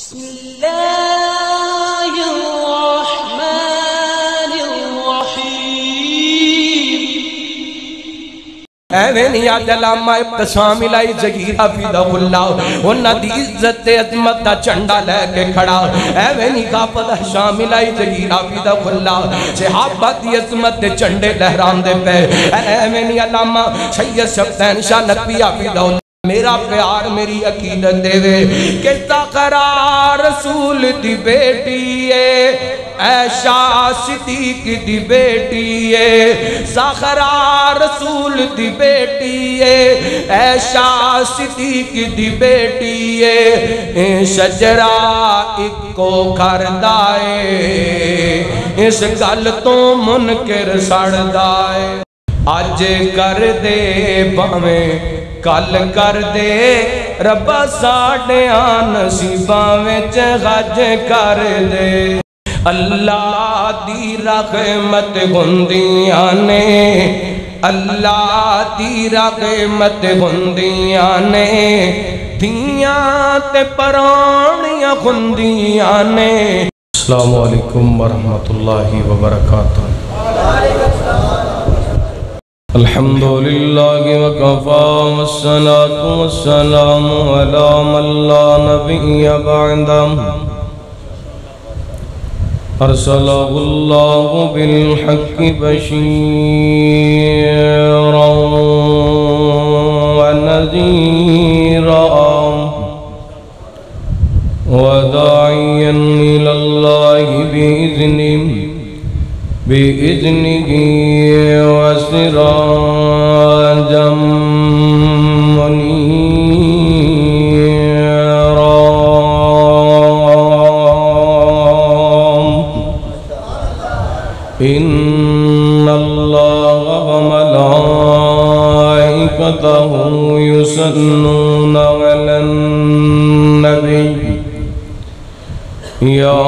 بسم اللہ الرحمن الرحیم۔ ایویں نہیں آج علامہ ابتسام الہی جگیر حفیظہ اللہ انہاں دی عزت عظمت دا چنڈا لے کے کھڑا، ایویں نہیں غافل شام الہی جگیر حفیظہ اللہ صحابہ دی عظمت دے چنڈے لہران دے پہ، ایویں نہیں علامہ سید شبدین شاہ نقوی حفیظہ اللہ میرا پیار میری عقیدت دے وے کہ زہرا رسول دی بیٹی ہے، عائشہ صدیق دی بیٹی ہے، زہرا رسول دی بیٹی ہے، عائشہ صدیق دی بیٹی ہے، شجرہ اکو کھردائے اس گل تو منکر سڑ دائے، آج کر دے باویں کل کر دے ربا ساڑے نصیباں وچ غج کر دے، اللہ دی رحمت گھندیاں نے، اللہ دی رحمت گھندیاں نے، دھیاں تے پرانیاں گھندیاں نے۔ السلام علیکم ورحمۃ اللہ وبرکاتہ۔ الحمدللہ وکفا والصلاة والسلام علی من لا نبی بعدہ، ارسلہ اللہ بالحق بشیرا ونذیرا وداعیا الی اللہ بإذنه وسراجا منيرا، إن الله وملائكته يصلون على النبي يا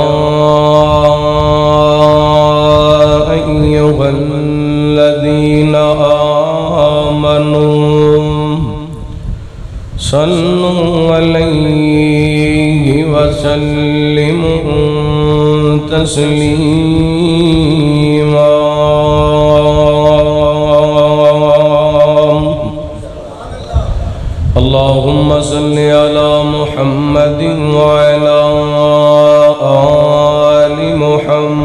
أيها الذين آمنوا صلوا عليه وسلموا تسليما، اللهم صل على محمد وعلى آل محمد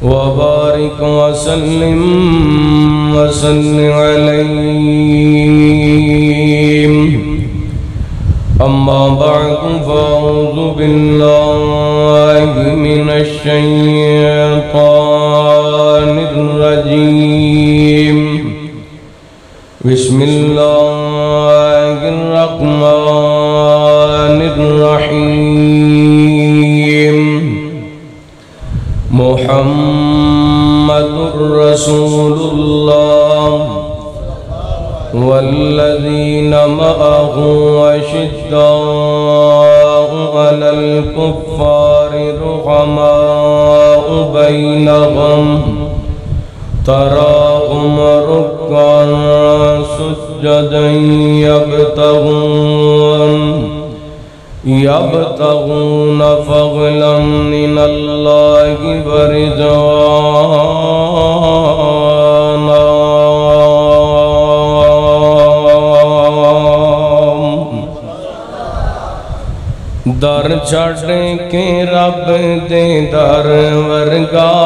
وبارك وسلم عليه، أما بعد فأعوذ بالله من الشيطان الرجيم، بسم الله الرحمن الرحيم، محمد رسول الله والذين معه أشداء على الكفار رحماء بينهم، تراهم ركعا سجدا يبتغون فضلا من الله ورضوانا، در چھڑ کے رب دے در ورگا،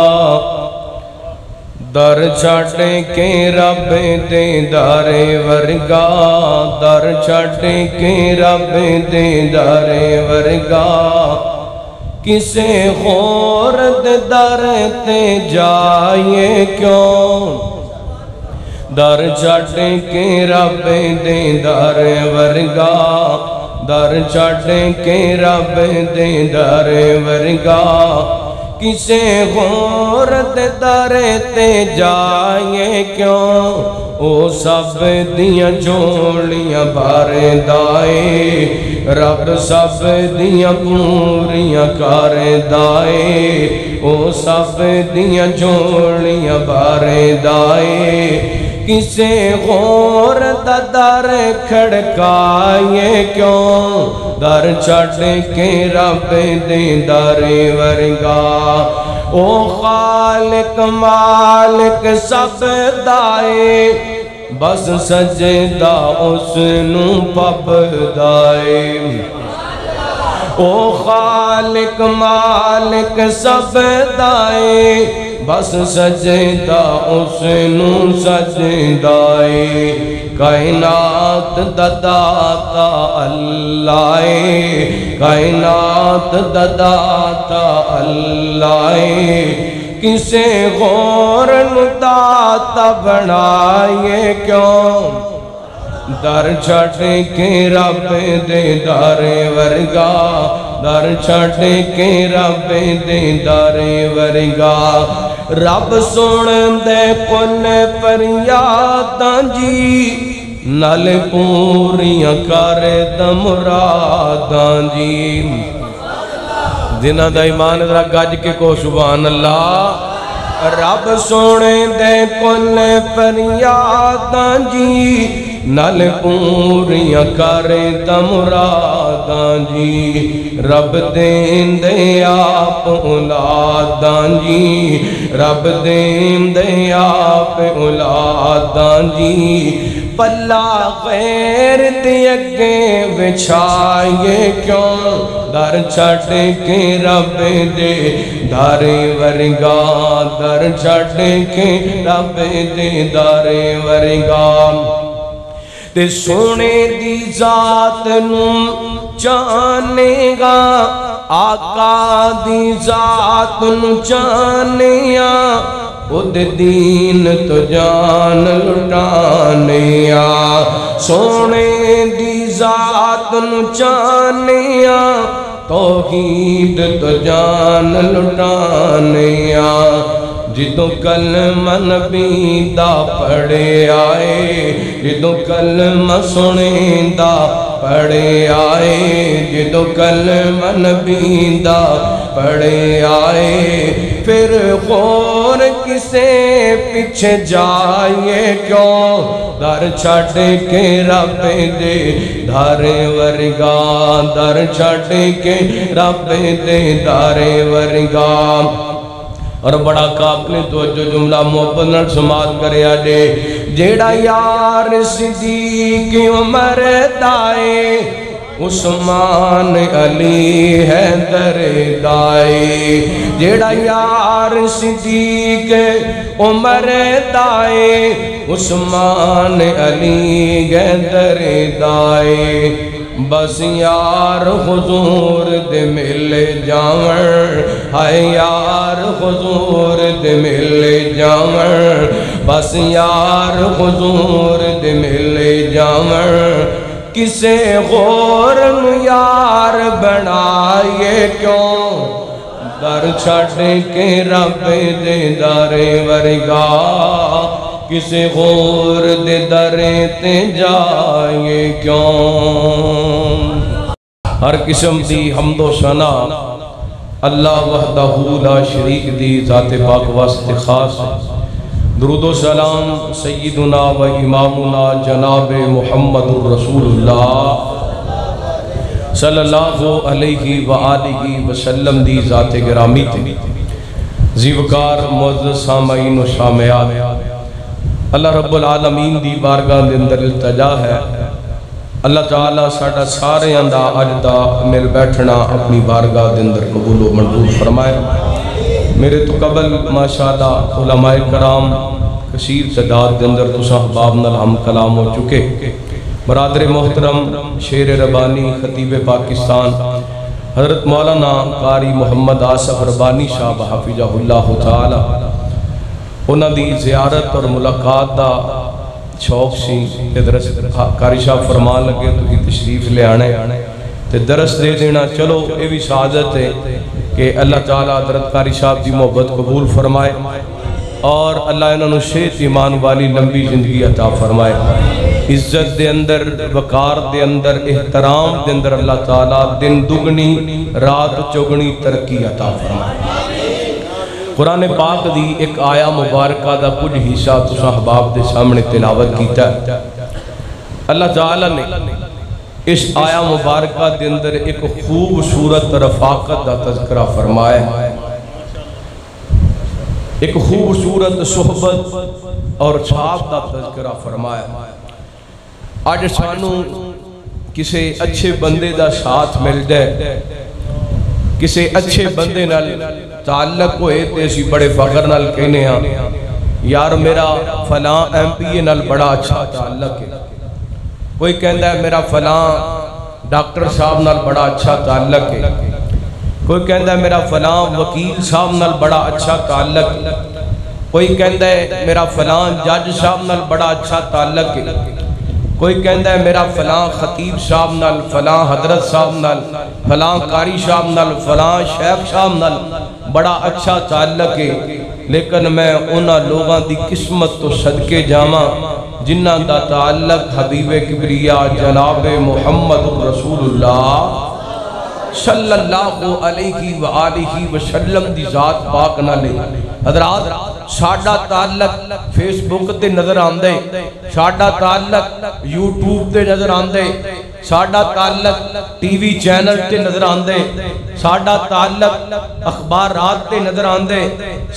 در چھڑ کے رب دے در ورگا، در چھڑ کے رب دے در ورگا، کسے خورد در تے جائے کیوں، در چھڑ کے رب دے در ورگا، در چھڑ کے رب دے در ورگا، کسے غورت در تے جائے کیوں، او سب دیاں جوڑیاں بار دائے، رب سب دیاں پوریاں کار دائے، او سب دیاں جوڑیاں بار دائے، کسے غور دا در کھڑکائے کیوں در چھڑ کے رب دے در ورگا او خالق مالک سب دائے بس سجدہ اس نو پب دائے او خالق مالک سب دائے بس سجدہ اس نو سجدائے کائنات دداتا اللہ کائنات دداتا اللہ کسے غور داتا بنائے کیوں در چھڑ کے رب دے در ورگا در چھڑ کے رب دے در ورگا رب سن دے کن فریاداں جی نل پوریاں کر دمراداں جی جنہ دا ایمان ذرا گج کے کو سبحان اللہ رب سونے دے کل فریاداں جی نل پوریاں کرے دمراداں جی رب دین دے آپ اولاداں جی رب دین دے آپ اولاداں جی پلا غیر دے اگے بچھائے کیوں در چھڑ کے رب دے در ورگا در چھڑ کے رب دے در ورگا تے سونے دی ذات نو جانے گا آقا دی ذات نو جانے گا خود دین تو جان لٹانے گا سونے دی ذات نو جانے گا توحید تو جان لٹانے گا جدوں کلمہ نبی دا پڑھے آئے جدوں کلمہ سنے دا پڑھے آئے جدوں کلمہ نبی دا پڑھے آئے پھر غور کسے پیچھے جائے کیوں در چھڑ کے رب دے در ورگا در چھڑ کے رب دے در ورگا اور بڑا قابل توجہ جملہ محبت نال سماعت کرے آجے جیڑا یار صدیق عمر دائے عثمان علی حیدر دائے جیڑا یار صدیق عمر دائے عثمان علی حیدر دائے بس یار حضور دے مل جاون ہائے یار حضور دے مل جاون بس یار حضور دے مل جاون کسے غور یار بنائے کیوں در چھڑ کے رب دے در ورگا کسے غور دے در تے جائے کیوں ہر قسم دی حمد و ثنا اللہ وحدہ لا شریک دی ذات پاک واسطے خاص درود و سلام سیدنا و امامنا جناب محمد رسول اللہ صلی اللہ علیہ وآلہ وسلم دی ذات گرامی تے زیوکار معزز سامعین و سامعات اللہ رب العالمین دی بارگاہ دے اندر التجا ہے اللہ تعالیٰ ساڑھا سارے اندہ اجدہ مل بیٹھنا اپنی بارگاہ دے اندر قبول و منظور فرمائے میرے تو قبل ماشاءاللہ علماء کرام کثیر تعداد دے اندر تو صحباب نال ہم کلام ہو چکے برادر محترم شیر ربانی خطیب پاکستان حضرت مولانا قاری محمد آصف ربانی صاحب حافظہ اللہ تعالی انہاں دی زیارت اور ملاقات دا شوق سی درس قاری صاحب فرمان لگے تو ہی تشریف لے آنے تے درس دے دینا چلو اے بھی سعادت ہے کہ اللہ تعالیٰ حضرت قاری صاحب دی محبت قبول فرمائے اور اللہ انہوں نے شیط ایمان والی لمبی زندگی عطا فرمائے عزت دے اندر وقار دے اندر احترام دے اندر اللہ تعالیٰ دن دگنی رات چگنی ترقی عطا فرمائے قرآن پاک دی ایک آیا مبارکہ دا کچھ حصہ تساں احباب دے سامنے تلاوت کیتا ہے۔ اللہ تعالیٰ نے اس آیا مبارکہ دے اندر ایک خوبصورت رفاقت دا تذکرہ فرمایا، ایک خوبصورت صحبت اور چھاپ دا تذکرہ فرمایا۔ آج سانو کسے اچھے بندے دا ساتھ مل جائے، کسے اچھے بندے نال تعلق ہوئے تے اسی بڑے فخر نال کہنے ہاں یار میرا فلاں ایم پی اے نال بڑا اچھا تعلق ہے، کوئی کہندا ہے میرا فلاں ڈاکٹر صاحب نال بڑا اچھا تعلق ہے، کوئی کہندا ہے میرا فلاں وکیل صاحب نال بڑا اچھا تعلق ہے، کوئی کہندا ہے میرا فلاں جج صاحب نال بڑا اچھا تعلق ہے، کوئی کہندا ہے میرا فلاں خطیب صاحب نال، فلاں حضرت صاحب نال، فلاں قاری صاحب نال، فلاں شیخ صاحب نال بڑا اچھا تعلق ہے۔ لیکن میں انہاں لوگاں دی قسمت تو صدقے جاواں جنہاں دا تعلق حبیب کبریا جناب محمد رسول اللہ صلی اللہ علیہ وآلہ وسلم دی ذات پاک نالے۔ حضرات ساڑھا تعلق فیس بک تے نظر آندے، ساڑھا تعلق یوٹیوب تے نظر آندے، ساڑھا تعلق ٹی وی چینل تے نظر آندے، ساڑھا تعلق اخبارات تے نظر آندے،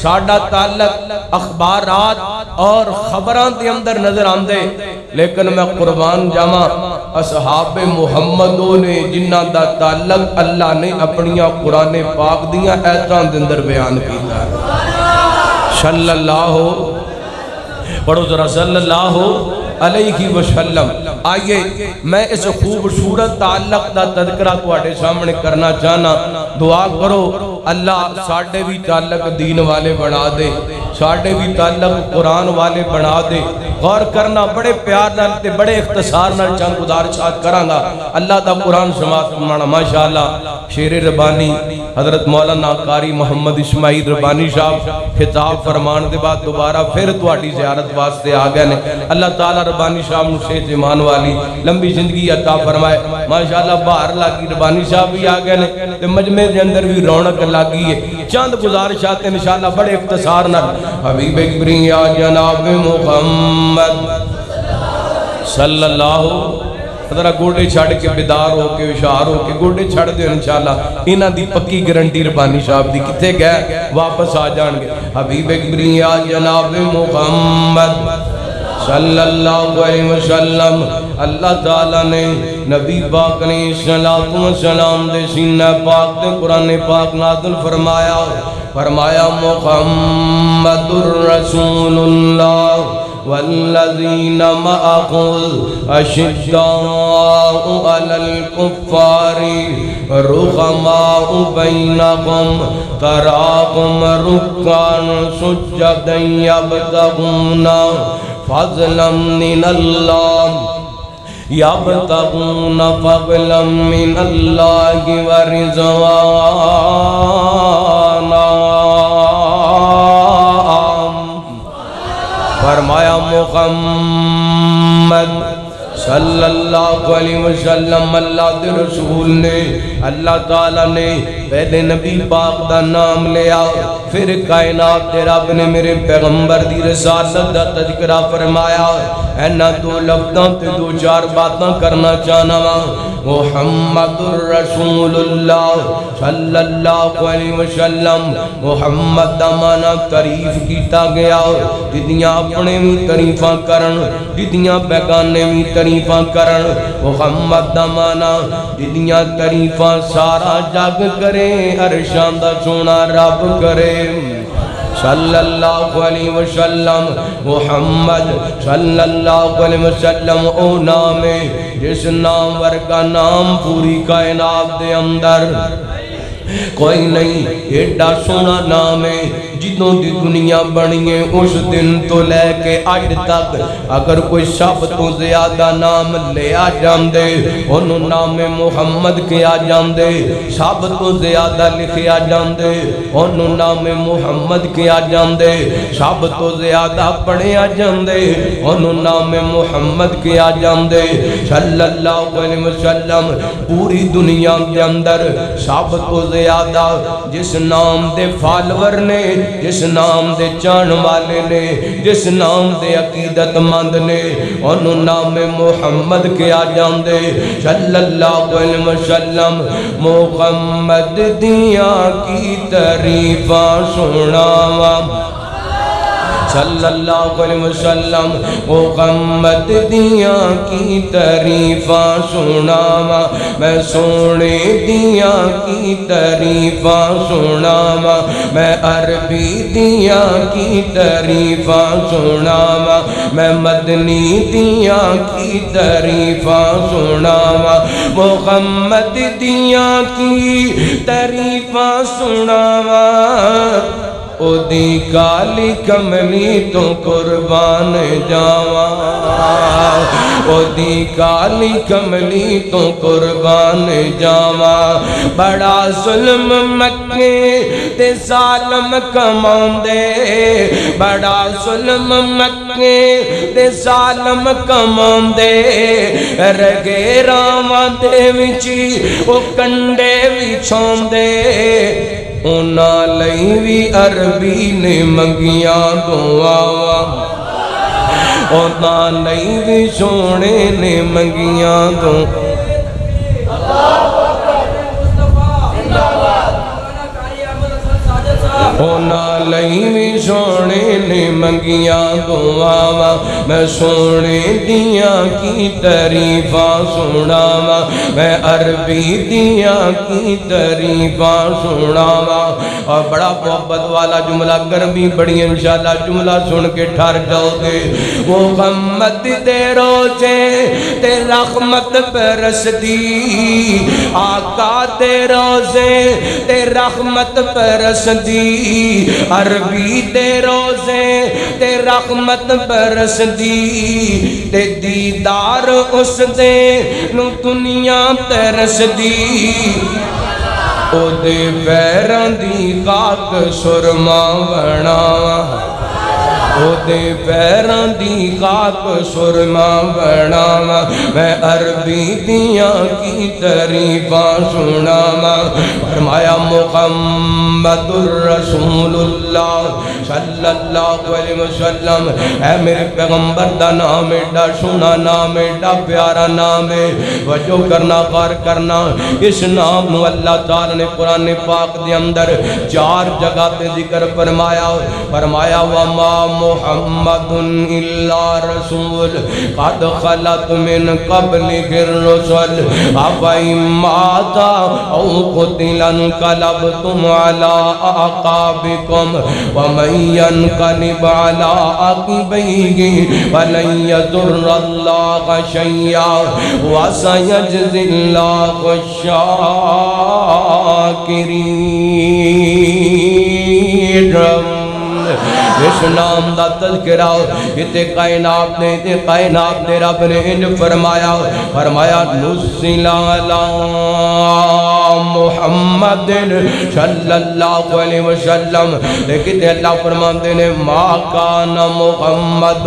ساڑھا تعلق اخبارات اور خبران تے اندر نظر آندے۔ لیکن میں قربان جاواں اصحاب محمدوں نے جنہ دا تعلق اللہ نے اپنیاں قرآن پاک دیاں ایتان دے اندر بیان کیتا ہے۔ صلی اللہ پڑھو ذرا صلی اللہ علیہ وسلم۔ آئیے میں اس خوبصورت تعلق دا تذکرہ تواڈے سامنے کرنا چاہنا، دعا کرو اللہ ساڑھے بھی تعلق دین والے بنا دے، ساڑھے بھی تعلق قرآن والے بنا دے۔ غور کرنا بڑے پیار نال تے بڑے اختصار نال چند گزارشات کرانگا۔ اللہ دا قرآن سماعت فرمانا ماشاءاللہ شیر ربانی حضرت مولانا قاری محمد اسماعیل ربانی صاحب خطاب فرمان دے بعد دوبارہ پھر تواڈی زیارت واسطے آ گئے نے۔ اللہ تعالیٰ ربانی صاحب نو صحت ایمان والی لمبی زندگی عطا فرمائے۔ ماشاءاللہ باہر لگی ربانی صاحب بھی آ گئے نے تے مجمع دے اندر بھی رونق لگی ہے۔ چند گزارشات انشاءاللہ بڑے اختصار نال حبیب کبریا جناب محمد صلی اللہ ذرا گوڑے چھڑ کے بیدار ہو کے اشار ہو کے گوڑے چھڑ دے انشاءاللہ انہاں دی پکی گارنٹی ربانی صاحب دی کتے گئے واپس آ جان گے۔ حبیب کبریا جناب محمد صلی اللہ علیہ وسلم اللہ تعالیٰ نے نبی پاک نے صلاۃ و سلام دے سینہ پاک دے قرآن پاک نازل فرمایا، فرمایا محمد الرسول اللہ والذین معہ اشداء علی الکفار رحماء بینہم تراہم رکعا سجدا یبتغون فضلا من اللہ یبتغون فضلا من اللہ ورضوانا۔ فرمایا محمد صلی اللہ علیہ وسلم اللہ دے رسول نے اللہ تعالیٰ نے پہلے نبی پاک دا نام لیا، پھر کائنات دے رب نے میرے پیغمبر دی رسالت دا تذکرہ فرمایا۔ اینا دو لفظاں تے دو چار باتاں کرنا چاہنا محمد الرسول اللہ صلی اللہ علیہ وسلم۔ محمد دا معنی تعریف کیتا گیا، جدیاں اپنے بھی تعریفاں کرن، جدیاں بیگانے بھی تعریفاں کرن۔ محمد دا معنی جدیاں تعریفاں سارا جگ کرے، عرشاں دا سونا رب کرے۔ صلی اللہ علیہ وسلم محمد صلی اللہ علیہ وسلم او نام ہے جس نام ورگا نام پوری کائنات دے اندر کوئی نہیں۔ ایڈا سونا نام ہے جدوں دی دنیا بنی ہے اس دن تو لے کے آج تک اگر کوئی سب تو زیادہ نام لے آ جاندے انہوں نام محمد کے آ جاندے، سب تو زیادہ لکھے آ جاندے انہوں نام محمد کے آ جاندے، سب تو زیادہ پڑھے آ جاندے انہوں نام محمد کے آ جاندے۔ صلی اللہ علیہ وسلم پوری دنیا کے اندر سب تو زیادہ جس نام دے فالور نے جس نام دے چان والے نے جس نام دے عقیدت مند نے انہوں نام محمد کیا جاندے صلی اللہ علیہ وسلم محمد دیاں کی تعریفاں سناواں صلی اللہ علیہ وسلم محمد دیاں کی تعریفاں سناواں میں سونے دیاں کی تعریفاں سناواں میں عربی دیاں کی تعریفاں سناواں میں مدنی دیاں کی تعریفاں سناواں محمد دیاں کی تعریفاں سناواں او دی کالی کملی تو قربان جاواں او دی کالی کملی تو قربان جاواں بڑا ظلم مکے تے ظالم کماندے بڑا ظلم مکے تے ظالم کماندے رگے راواں دے وچی او کنڈے وچھاندے اونا لئی بھی عربی نے منگیاں دعاواں اونا لئی بھی سونے نے منگیاں دعاواں اونا لئی بھی سونے نے منگیاں دعاواں میں سونے دیاں کی تعریفاں سناواں میں عربی دیاں کی تعریفاں سناواں اور بڑا محبت والا جملہ گرمی بڑی انشاءاللہ جملہ سن کے ٹھہر جاؤ گے محمد دے روزے تے رحمت برس دی آقا دے روزے تے رحمت برس دی عربی دے روزے تے رحمت برس دی تے دیدار اس دے نو دنیا ترس دی او دے پیران دی خاک سرما بناواں او دے پیران دی خاک سرما بناواں میں عربی دیاں کی تعریفاں سناواں فرمایا محمد الرسول اللہ صلی اللہ علیہ وسلم اے میرے پیغمبر دا نام ایڈا سونا نام ایڈا پیارا نام ہے وجہ کرنا غور کرنا اس نام نو اللہ تعالی نے قرآن پاک دے اندر 4 جگہ پہ ذکر فرمایا وما محمد الا رسول قد خلت من قبلہ الرسل افإن مات او قتل انقلبتم على اعقابكم ومن ينقلب على عقبيه فلن يضر الله شيئا وسيجزي الله الشاكرين اس نام دا تذکرہ اتے کائنات نے رب نے انج فرمایا نزل علی محمد صلی اللہ علیہ وسلم لیکن اللہ فرماتے ہیں ما کان محمد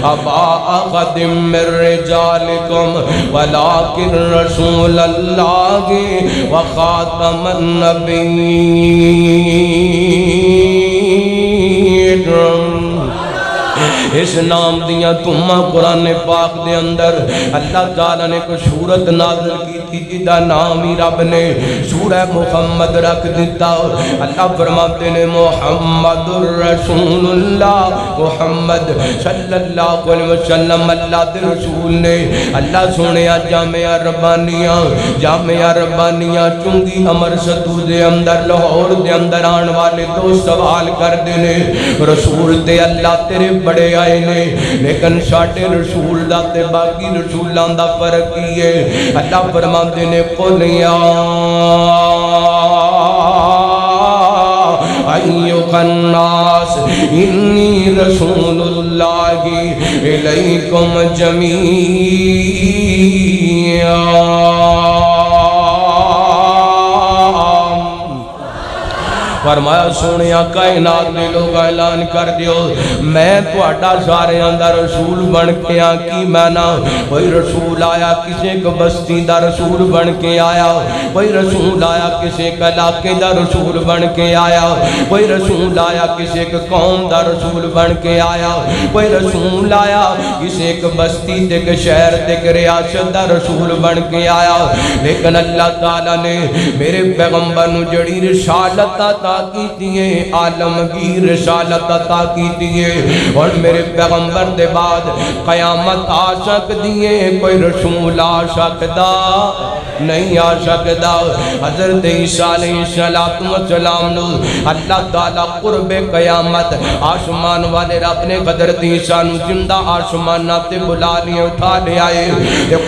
ابا احد من رجالکم ولکن رسول اللہ وخاتم النبیین اس نام دیاں تمہ قرآن پاک دے اندر اللہ تعالیٰ نے کوئی صورت نازل کی تھی جدہ نامی رب نے سورہ محمد رکھ دیتا اللہ فرماتے نے محمد الرسول اللہ محمد صلی اللہ علیہ وسلم اللہ دے رسول نے اللہ سنیا جامعہ ربانیاں چونگی امر ستو دے اندر لاہور دے اندر آن والے دو سوال کر دینے رسول تے اللہ تیرے بڑے آئے نے لیکن ساڑھے رسول دا تے باقی رسولان دا فرق کیے اللہ فرماتے نے قل یا ایوہ الناس انی رسول اللہ الیکم جمیعا فرمایا سونیا کائنات دے لوگ اعلان کر دیو میں تہاڈا سارے اندر رسول بن کے آ کی میں نہ کوئی رسول آیا کسی کو بستی دا رسول بن کے آیا کوئی رسول آیا کسی ایک علاقے دا رسول بن کے آیا کوئی رسول آیا کسی ایک قوم دا رسول بن کے آیا کوئی رسول آیا کسی ایک بستی تے ایک شہر تے ایک ریاست دا رسول بن کے آیا لیکن اللہ تعالیٰ نے میرے پیغمبر نو جڑی رسالت عطا کی دیئے عالمگیر رسالت عطا کی دیئے اور میرے پیغمبر دے بعد قیامت آ سکدیئے کوئی رسول آ سکدا نہیں آ سکدا حضرت عیسیٰ علیہ السلام نو اللہ تعالیٰ قرب قیامت آسمان والے رب نے حضرت عیسیٰ نو زندہ آسمان تے بلا لیے اٹھا لے آئے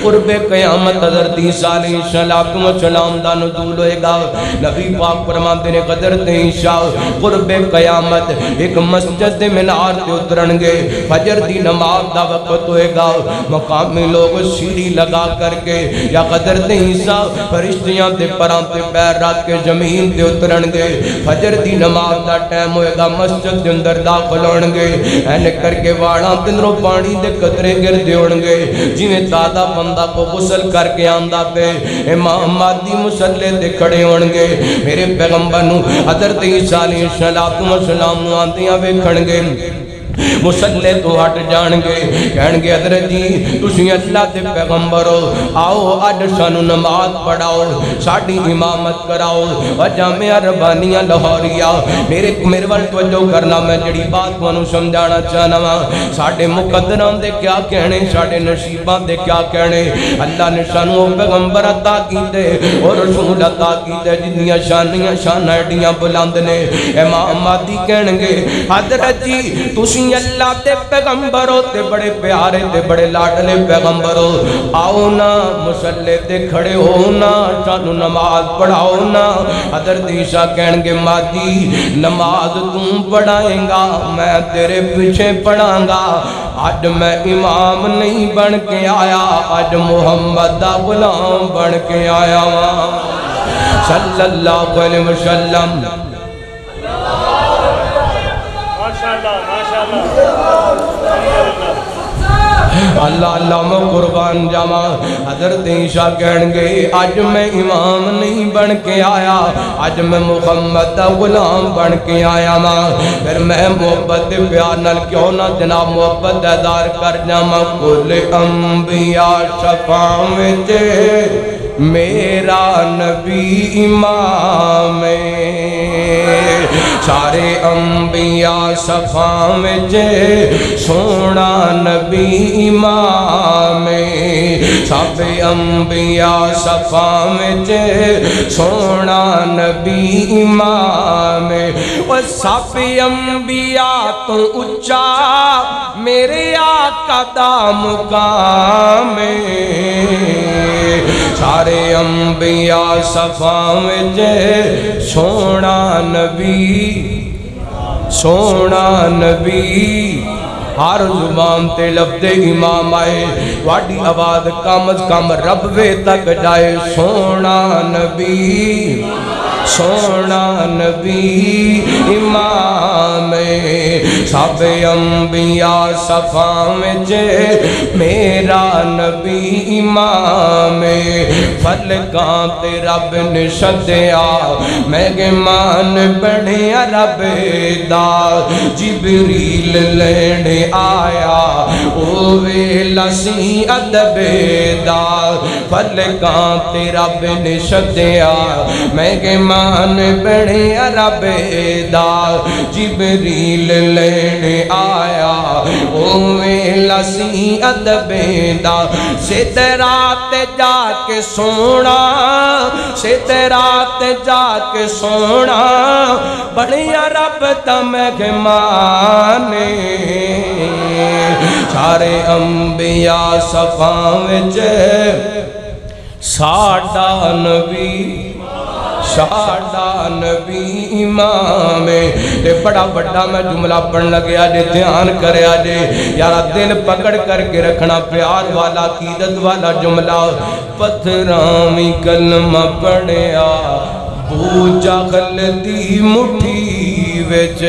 قرب قیامت حضرت عیسیٰ علیہ السلام دا نزول ہوئے گا نبی پاک فرماتے نے حضرت عیسیٰ قرب قیامت ایک مسجد منار تے اترن گے فجر دی نماز دا وقت ہوئے گا مقامی لوگ سیڑھی لگا کر کے یا حضرت عیسیٰ فرشتیاں تے پران تے پیر رکھ کے زمین تے اترن گے فجر دی نماز دا ٹائم ہوئے گا مسجد دے اندر داخل ہون گے این کر کے واڑاں تندروں پانی دے قطرے گردے ہون گے جویں تازہ بندہ کو غسل کر کے آندا پہ امام مہدی مصلی تے کھڑے ہون گے میرے پیغمبر نو حضرت عیسیٰ علیہ السلام نو آندیاں ویکھن گے مصلی تو ہٹ جان گے کہن گے حضرت جی تسی اللہ دے پیغمبر ہو آؤ اج سانو نماز پڑھاؤ ساڈی امامت کراؤ جامعہ ربانیہ لاہوریا میرے ول توجہ کرنا میں جڑی بات تانوں سمجھانا چاہنا وا ساڈے مقدراں دے کیا کہنے ساڈے نصیباں دے کیا کہنے اللہ نے سانو پیغمبر عطا کیتے اور رسول عطا کیتے جنیاں شاناں ایڈیاں بلند نے امام مہدی کہن گے حضرت جی تسی اللہ تے پیغمبر ہو تے بڑے پیارے تے بڑے لاڈلے پیغمبر ہو آؤ نا مصلی تے کھڑے ہو نا سانو نماز پڑھاؤ نا حضرت عیسیٰ کہن گے مہدی نماز تم پڑھائیں گا میں تیرے پیچھے پڑھاں گا آج میں امام نہیں بن کے آیا آج محمد دا غلام بن کے آیا صلی اللہ علیہ وسلم اللہ اللہ میں قربان جاما حضرت عیسیٰ کہن گے آج میں امام نہیں بن کے آیا آج میں محمد دا غلام بن کے آیا ماں پھر میں محبت پیار نال کیوں نہ جناب محبت ادار کر جاما کل انبیاء شفاں وچ میرا نبی امام سارے انبیاء صفاں وچ سونا نبی امام سب انبیاء صفاں وچ سونا نبی امام وہ سب انبیاء تو اچا میرے آقا دا مقام سارے انبیاء صفاں وچ سونا نبی ہر زبان تے لفظ امام آئے واڑی آواز کم از کم رب وے تک جائے سونا نبی امام سب انبیاء صفاں وچ میرا نبی امام فلکاں تے رب نے سدیا مہمان بنیا رب دا جبریل لینے آیا او ویلا سی ادب دا فلکاں تے رب نے سدیا مہمان بنیا رب دا جبریل لینے آیا او ویلا سی ادب دا سدرات جا کے سونا سدرات جا کے سونا بنیا رب دا مہمان سارے انبیاء صفاں وچ ساڈا نبی امام تے بڑا بڑا میں جملہ پڑھن لگیا جے دھیان کریا جے یارا دل پکڑ کر کے رکھنا پیار والا عقیدت والا جملہ پتھراں وی کلمہ پڑھیا ابو جہل دی مٹھی وچ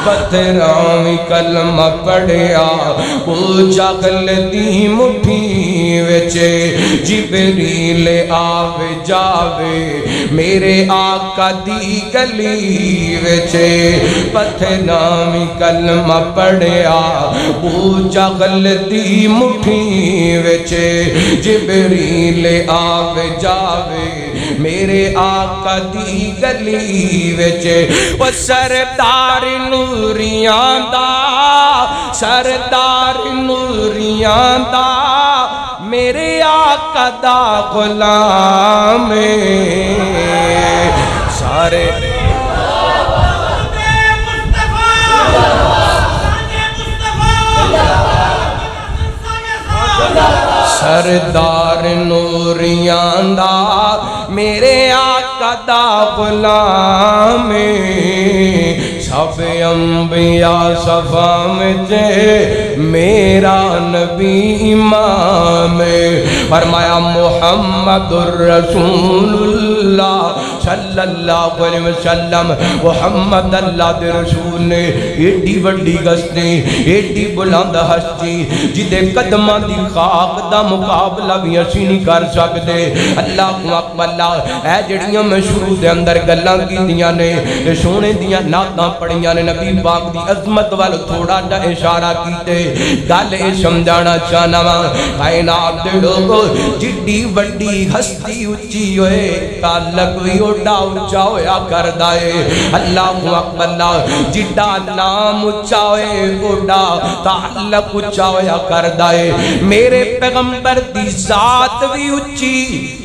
پتھراں وی کلمہ پڑھیا ابو جہل دی مٹھی وچ جبریل آوے جاوے میرے آقا دی گلی وچ پتھراں وی کلمہ پڑھیا ابو جہل دی مٹھی وچ جبریل آوے جاوے میرے آقا دی گلی وچ وہ سردار نوریاں دا سردار نوریاں دا میرے آقا دا غلام سارے سردار نوریاں دا میرے آقا دا غلام سب انبیاء صفا مجھے میرا نبی امام فرمایا محمد الرسول اللہ صلی اللہ علیہ وسلم محمد اللہ دے رسول نے ایڈی وڈی گستی ایڈی بلند ہستی جدے قدمہ دی خاک دا مقابلہ بھی اسی نہیں کر سکتے اللہ اکبر اے جڑیاں میں شروع دے اندر گلاں کی دیاں نے سونے دیاں نعتاں پڑھیاں نے نبی پاک دی عظمت وال تھوڑا جا اشارہ کیتے گل اے سمجھانا چاہنا وا کائنات دے لوگو جڈی وڈی ہستی اونچی ہوئے تعلق وی اوڈا اونچا ہویا کردا اے اللہ اکبر جڈا نام اونچا ہوئے اوڈا تعلق اونچا ہویا کردا اے میرے پیغمبر دی ذات بھی اونچی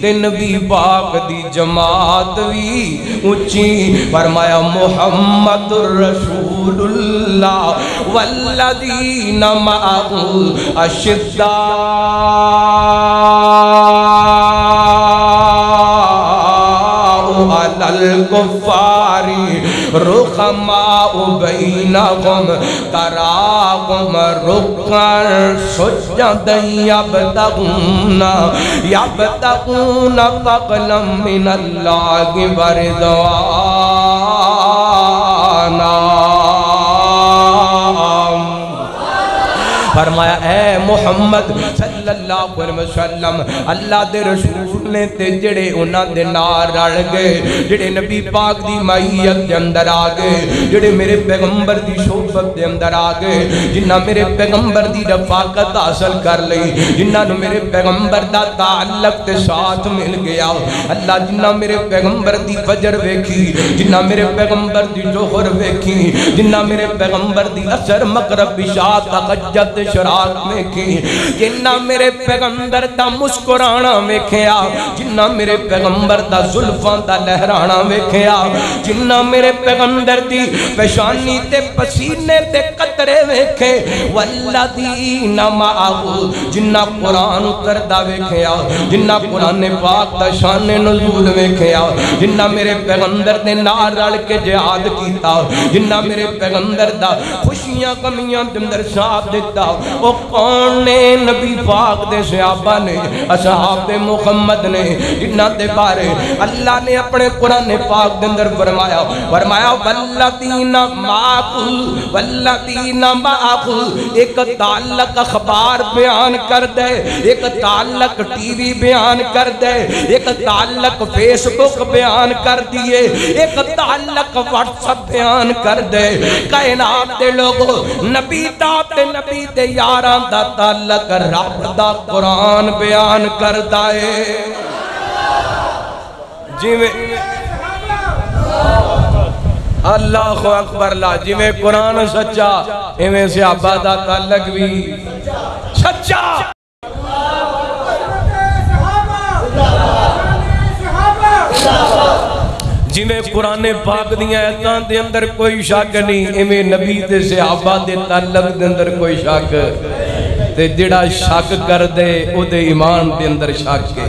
تے نبی پاک دی جماعت بھی اونچی فرمایا محمد الرسول اللہ والذین معہ اشداء علی الکفار رحماء بینہم تراہم رکعا سجدا یبتغون فضلا من اللہ ورضوانا فرمایا اے محمد صلی اللہ علیہ وسلم اللہ دے رسول نے تے جڑے انہاں دے نال رل گئے جڑے نبی پاک دی معیت دے اندر آ گئے جڑے میرے پیغمبر دی صحبت دے اندر آ گئے جنہاں میرے پیغمبر دی رفاقت حاصل کر لئی جنہاں نو میرے پیغمبر دا تعلق تے ساتھ مل گیا اللہ جنہاں میرے پیغمبر دی فجر ویکھی جنہاں میرے پیغمبر دی ظہر ویکھی جنہاں میرے پیغمبر دی عصر مغرب عشاء تہجد شراق میں کی جنہ میرے پیغمبر دا مسکرانا ویکھیا جنہ میرے پیغمبر دا زلفاں دا لہرانا ویکھیا جنہ میرے پیغمبر دی پیشانی تے پسینے تے قطرے ویکھے والذین معہ جنہ قرآن اتردا ویکھیا جنہ قرآن پاک دا شان نزول ویکھیا جنہ میرے پیغمبر نے نال رل کے جہاد کیتا جنہ میرے پیغمبر دا خوشیاں کمیاں دے اندر ساتھ دیتا وہ کون نے نبی پاک دے صحابہ نے اصحاب محمد نے جنہ دے بارے اللہ نے اپنے قرآن پاک دے اندر فرمایا والذین معہ ایک تعلق اخبار بیان کر دے ایک تعلق ٹی وی بیان کر دے ایک تعلق فیس بک بیان کر دیے ایک تعلق واٹس اپ بیان کر دے کائنات دے لوگوں نبی تے نبی تے یاراں دا تعلق رب دا قرآن بیان کردا ہے جی میں اللہ اکبر لا جی میں قرآن سچا ایویں صحابہ دا تعلق بھی سچا جی میں قرآن پاک دیا ایتاں دے اندر کوئی شک نہیں ایویں نبی تے صحابہ دے تعلق دے اندر کوئی شک تے جڑا شک کر دے او دے ایمان دے اندر شک کے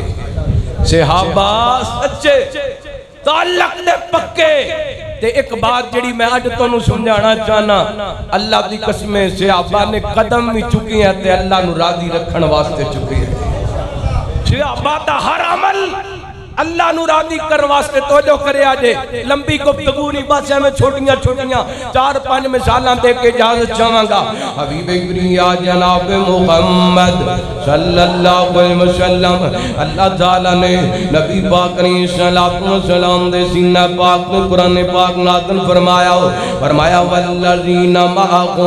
صحابہ سچے تعلق دے پکے تے ایک بات جڑی میں آج تو نو سمجھانا چاہنا اللہ دی قسمیں صحابہ نے قدم بھی چکی ہیں تے اللہ نو راضی رکھن واسطے چکی ہیں صحابہ دا ہر عمل اللہ نو راضی کر واسطے توجہ کرے آجے لمبی گفتگو نہیں بس میں چھوٹیاں 4-5 مثالاں دے کے اجازت چاہاں گا حبیب کریم جناب محمد صلی اللہ علیہ وسلم اللہ تعالیٰ نے نبی پاک علیہ السلام دے سینہ پاک میں قرآن پاک نازل فرمایا والذین معه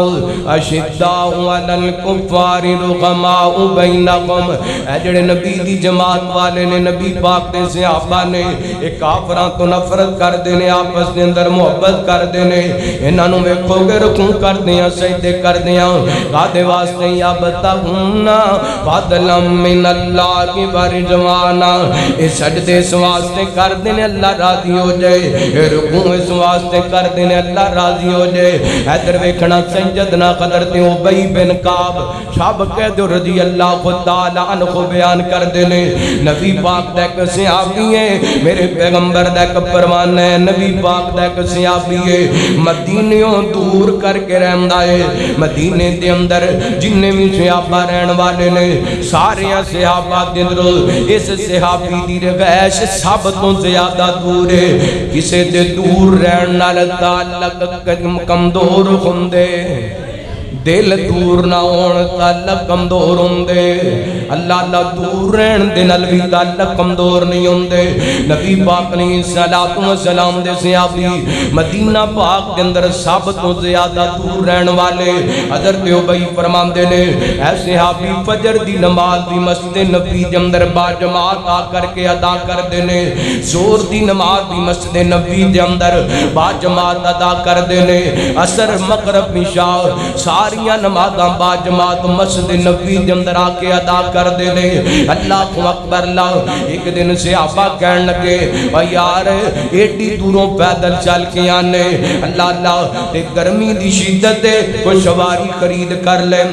اشداء علی الکفار رحماء بینکم اے جڑے نبی دی جماعت والے نے نبی پاک دے صحابہ نے ایک کافران تو نفرت کر دینے آپس دے اندر محبت کر دینے انہاں نو ویکھو گے رکوع کر دیاں سجدے کر دیاں قادے واسطے یا بتاہونا فضلا من اللہ کی ورضوانا اے سجدے اس واسطے کر دینے اللہ راضی ہو جائے اے رکوع اس واسطے کر دینے اللہ راضی ہو جائے حیدر ویکھنا سجدنا قدرتے ابی بن کعب سابقہ دو رضی اللہ خود تعالیٰ عنہ بیان کر دینے نبی پاک دیکھ صحابی ہے میرے پیغمبر دیکھ پروان ہے نبی پاک دیکھ صحابی ہے مدینیوں دور کر کے رہندہ ہے مدینے دے اندر جنہیں بھی صحابہ رہن والے نے سارے صحابہ دن روز اس صحابی دی رغیش ثابتوں زیادہ دور ہے کسے دے دور رہنا تعلق کمزور ہوندے دل دور نہ ہون تعلق کمزور ہوندے اللہ دور رہن دے نال بھی تعلق کمزور نہیں ہوندے نبی پاک علیہ السلام دے صحابی مدینہ پاک کے اندر ثابتوں زیادہ دور رہن والے حضرت ابی فرماندے نے اے صحابی فجر دی نماز بھی مسجد نبی دے اندر با جماعت آ کر کے ادا کر دینے زور دی نماز بھی مسجد نبی دے اندر با جماعت ادا کر دینے عصر مغرب عشاء ساریاں نمازاں با جماعت مسجد نبی دے اندر آ کے ادا کر دینے اللہ اکبر اللہ ایک دن صحابہ کہن لگے اور یار ایڈی دوروں پیدل چل کے آنے اللہ تے گرمی دی شدت ہے کوئی سواری خرید کر لیں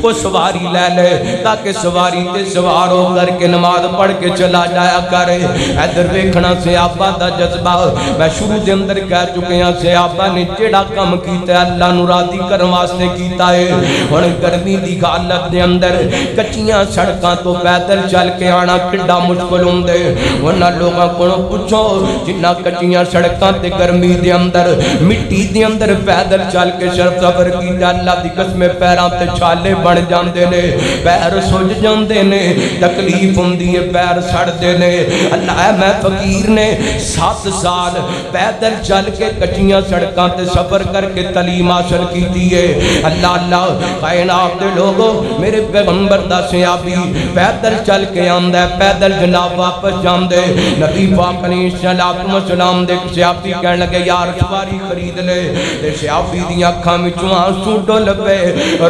وہ سواری لے لے تاکہ سواری تے سوار ہو کر کے نماز پڑھ کے چلا جایا کرے ادھر ویکھنا صحابہ دا جذبہ میں شروع دے اندر کہہ چکے ہیں صحابہ نے جڑا کم کیتا ہے اللہ نو راضی کرن واسطے کیتا ہے ہن گرمی دی حالت دے اندر کچیاں سڑکاں تو پیدل چل کے آنا کڈا مشکل ہوندے انہاں لوگاں کولوں پوچھو جنہاں کچیاں سڑکاں تے گرمی دے اندر مٹی دے اندر پیدل چل کے سفر کیتا اللہ دی قسم پیراں تے چھالے بڑھ جاندے نے پیر سوج جاندے نے تکلیف ہوندی ہے پیر سڑدے نے اللہ اے میں فقیر نے 7 سال پیدل چل کے کچیاں سڑکاں تے سفر کر کے تعلیم حاصل کیتی ہے اللہ کائنات دے لوگوں میرے پیغمبر دا صحابی پیدل چل کے آندا ہے پیدل جناب واپس جاندے نبی پاک علیہ السلام دے صحابی کہن لگے یار سواری خرید لے تے صحابی دی اکھاں وچوں آنسو ڈل پے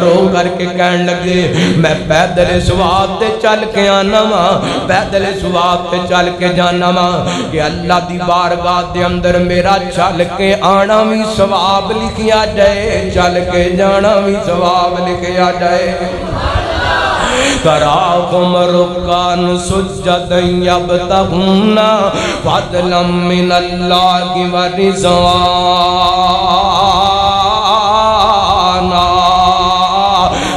رو کر کے کہن لگے میں پیدل سواب تے چل کے آنا ماں پیدل سواب تے چل کے جانا ماں کہ اللہ دی بارگاہ دے اندر میرا چل کے آنا بھی سواب لکھیا جائے چل کے جانا بھی سواب لکھیا جائے تراہم رکان سجدن یبتغون فضلا من اللہ ورضوانا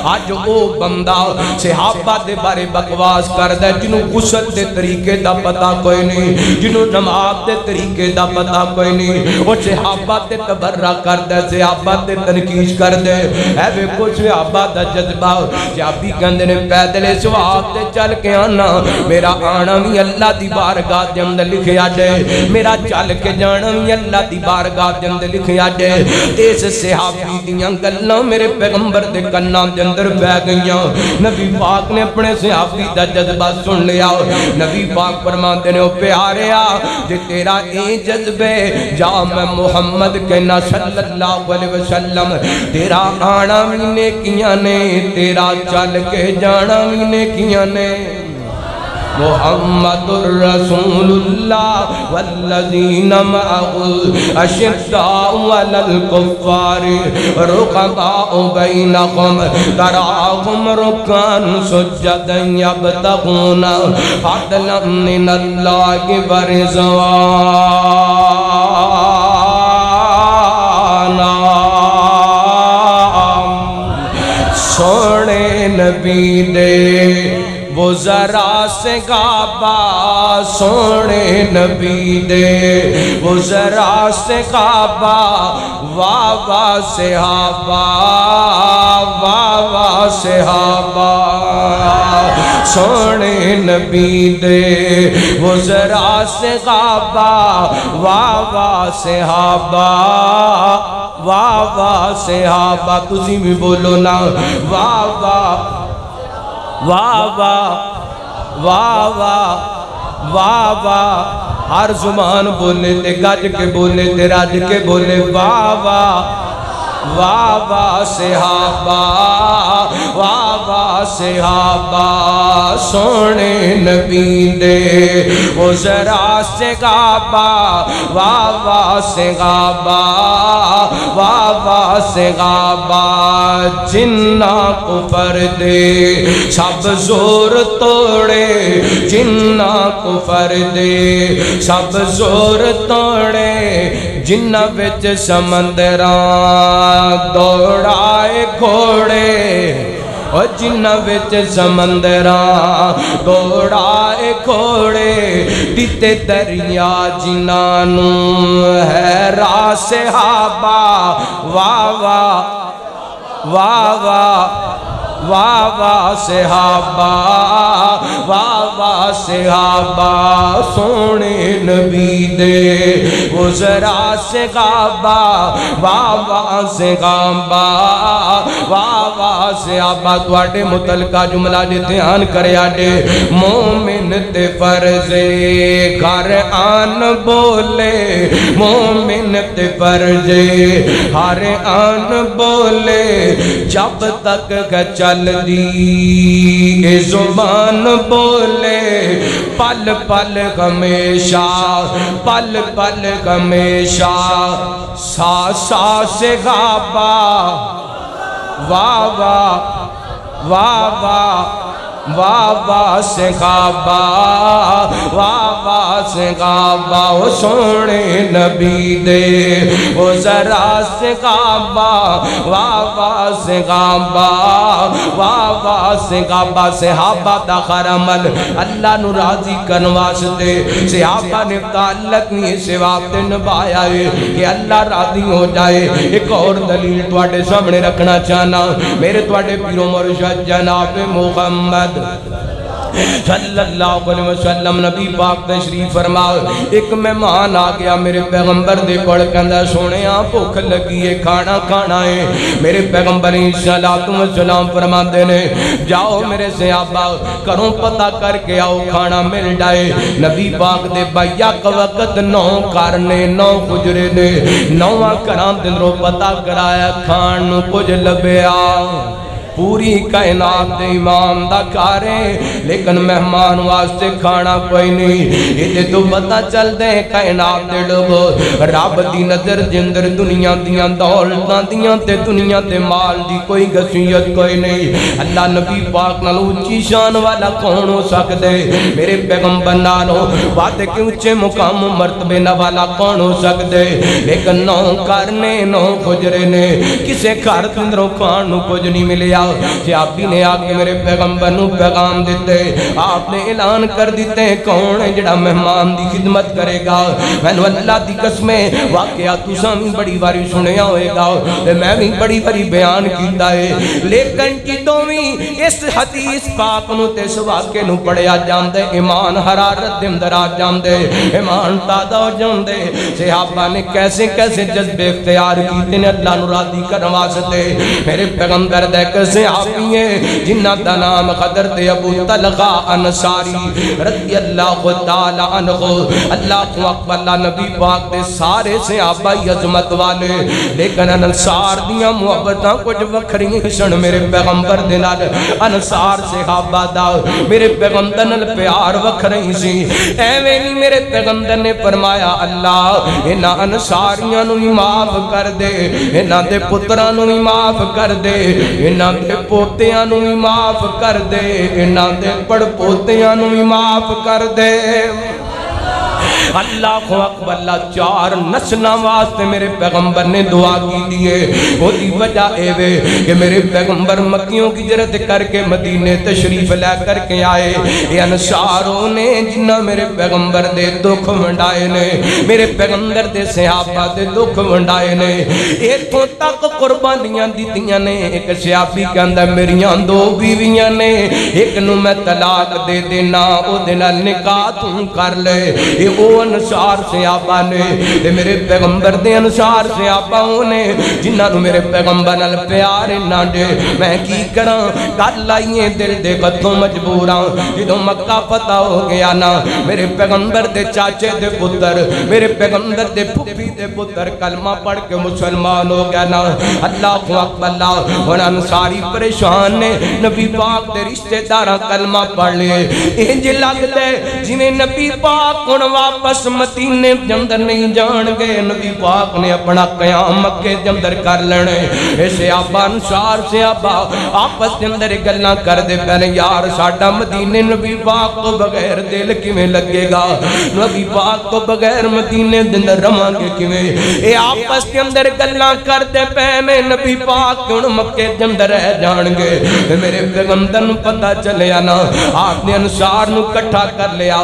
آج او بندہ صحابہ دے بارے بکواس کردہ جنہوں غسل دے طریقے دا پتا کوئی نہیں جنہوں نماز دے طریقے دا پتا کوئی نہیں وہ صحابہ دے تبرہ کردہ صحابہ دے تنقیش کردہ اے بے کو صحابہ دا جذبہ صحابی کہندے نے پیدل سواب دے چل کے آنا میرا آنا بھی اللہ دی بارگاہ دے اندر لکھیا جائے میرا چل کے جانا بھی اللہ دی بارگاہ دے اندر لکھیا جائے اس صحابی دیاں گلنا میرے پیغمبر دے کنام دے اندر بہ گئیاں نبی پاک نے اپنے صحابی دا جذبہ سن لیا نبی پاک فرماتے نے او پیاریا جے تیرا اے جذبے جا میں محمد کہنا صلی اللہ علیہ وسلم تیرا آنا بھی نیکیاں نے تیرا چل کے جانا بھی نیکیاں نے محمد الرسول اللہ والذین معه اشداء علی الکفار رحماء بینہم تراہم رکعا سجدا یبتغون فضلا من اللہ ورضوانا سونے نبی دے وہ وہ ذرا سے کعبہ سونے نبی دے وہ ذرا سے کعبہ واہ واہ صحابہ واہ واہ صحابہ سونے نبی دے وہ ذرا سے کعبہ واہ واہ صحابہ واہ واہ صحابہ تسی بھی بولو نا واہ واہ واہ واہ واہ واہ واہ واہ ہر زبان بولے تے گج کے بولے تے رج کے بولے واہ واہ واہ واہ صحابہ واہ واہ صحابہ سونے نبی دے وہ ذرا سے کعبہ واہ واہ صحابہ واہ واہ صحابہ جنہ کفر دے سب زور توڑے جنہ کفر دے سب زور توڑے جنہ وچ سمندراں دوڑائے گھوڑے اور جنہ وچ سمندراں دوڑائے گھوڑے دیتے دریا جنانوں ہے راہ صحابہ واہ واہ واہ واہ واہ واہ صحابہ واہ واہ صحابہ سونے نبی دے وہ ذرا سے کعبہ واہ واہ صحابہ واہ واہ صحابہ تواڈے متعلقہ جملہ جے دھیان کریا دے مومن تے فرض گھر آن بولے مومن تے فرض ہر آن بولے جب تک چل دی زبان بولے پل پل ہمیشہ پل پل ہمیشہ سا سا سے غابہ واہ واہ واہ واہ واہ واہ صحابہ واہ واہ صحابہ وہ سونے نبی دے وہ ذرا صحابہ واہ واہ صحابہ واہ واہ صحابہ صحابہ دا خرمل اللہ نو راضی کرن واسطے صحابہ نے تعلق نہیں سواب نبھایا ہے کہ اللہ راضی ہو جائے ایک اور دلیل تواڈے سامنے رکھنا چاہنا میرے تواڈے پیر و مرشد جناب محمد صلی اللہ علیہ وسلم نبی پاک تشریف فرماؤ ایک مہمان آ گیا میرے پیغمبر دے کول کہندا سونے بھوک لگی ہے کھانا کھانا ہے میرے پیغمبر صلوات و سلام فرماندے نے جاؤ میرے صحابہ کروں پتہ کر کے آؤ کھانا مل جائے نبی پاک دے بھائیا کا وقت 9 کرنے 9 گزرے نے 9 کرام دنوں پتہ کرایا کھان نو کچھ لبیا پوری کائنات دے امام دا کارے لیکن مہمان واسطے کھانا کوئی نہیں یہ تو پتہ چل دے کائنات دے لوگو رب دی نظر جندر دنیا دیاں دولتاں دیاں تے دنیا تے مال دی کوئی گسیت کوئی نہیں اللہ نبی پاک نال اونچی شان والا کون ہو سکدے میرے پیغمبر نالوں وعدے کے اونچے مقام مرتبے والا کون ہو سکدے لیکن 9 کرنے 9 گزرے نے کسے گھر اندروں کھان نو کچھ نہیں ملیا صحابی نے آگے میرے پیغمبر نو پیغام دیتے آپ نے اعلان کر دیتے کون ہے جڑا مہمان دی خدمت کرے گا میں نے اللہ دی قسمیں واقعہ تساں بھی بڑی باری سنیا ہوئے گا میں بھی بڑی باری بیان کیتا ہے لیکن جدوں بھی اس حدیث پاک نو تے اس واقعے نو پڑھیا جاندے ایمان حرارت دے اندر آ جاندے ایمان تازہ ہو جاندے صحابہ نے کیسے کیسے جذبے اختیار کیتے نے اللہ نو راضی کرن واسطے میرے پیغمبر دے صحابی ہیں جنہ دا نام حضرت ابو طلحہ انصاری رضی اللہ تعالی عنہ اللہ اکبر اللہ نبی پاک دے سارے صحابہ عظمت والے لیکن انصار دیاں محبتاں کچھ وکھریاں سن میرے پیغمبر دے نال انصار صحابہ دا میرے پیغمبر نال پیار وکھری سی ایویں نہیں میرے پیغمبر نے فرمایا اللہ انہاں انصاریاں نو معاف کر دے انہاں دے پتراں نو معاف کر دے انہاں دے پوتیاں نو بھی معاف کر دے انہاں دے پڑ پوتیاں نو بھی معاف کر دے اللہ اکبر اللہ 4 نسلوں واسطے میرے پیغمبر نے دعا کی دیے وہ دی وجہ اے وے کہ میرے پیغمبر مکیوں کی ہجرت کر کے مدینے تشریف لے کر کے آئے یہ انصاروں نے جنہ میرے پیغمبر دے دکھ ونڈائے نے میرے پیغمبر دے صحابہ دے دکھ ونڈائے نے ایتھوں تک قربانیاں دیتیاں نے ایک صحابی کے اندر میریاں 2 بیویاں نے ایک نو میں طلاق دے دینا او دینا نکاح تم کر لے یہ او انصار صحابہ نے تے میرے پیغمبر دے انصار صحابہ نے جنہاں نو میرے پیغمبر نال پیار نہ دے میں کی کراں گل لائیے دل دے قدوں مجبوراں جدوں مکہ فتح ہو گیا نا میرے پیغمبر دے چاچے دے پتر میرے پیغمبر دے پھپھی دے پتر کلمہ پڑھ کے مسلمان ہو گیا نا اللہ اکبر اللہ اور انصاری پریشان نے نبی پاک دے رشتہ داراں کلمہ پڑھ لے انج لگدے جویں نبی پاک ہن واپس مدینے دے اندر نہیں جان گے نبی پاک نے اپنا قیام مکے دے اندر کر لینے اے صحابہ انصار صحابہ آپس دے اندر گلاں کر دے پہلے یار ساڈا مدینے نبی پاک تو بغیر دل کیویں لگے گا نبی پاک تو بغیر مدینے دے اندر رواں گے کیویں اے آپس دے اندر گلاں کر دے پہلے نبی پاک ہن مکے دے اندر رہ جان گے میرے پیغمبر نوں پتہ چلیا نا آپ نے انصار نوں اکٹھا کر لیا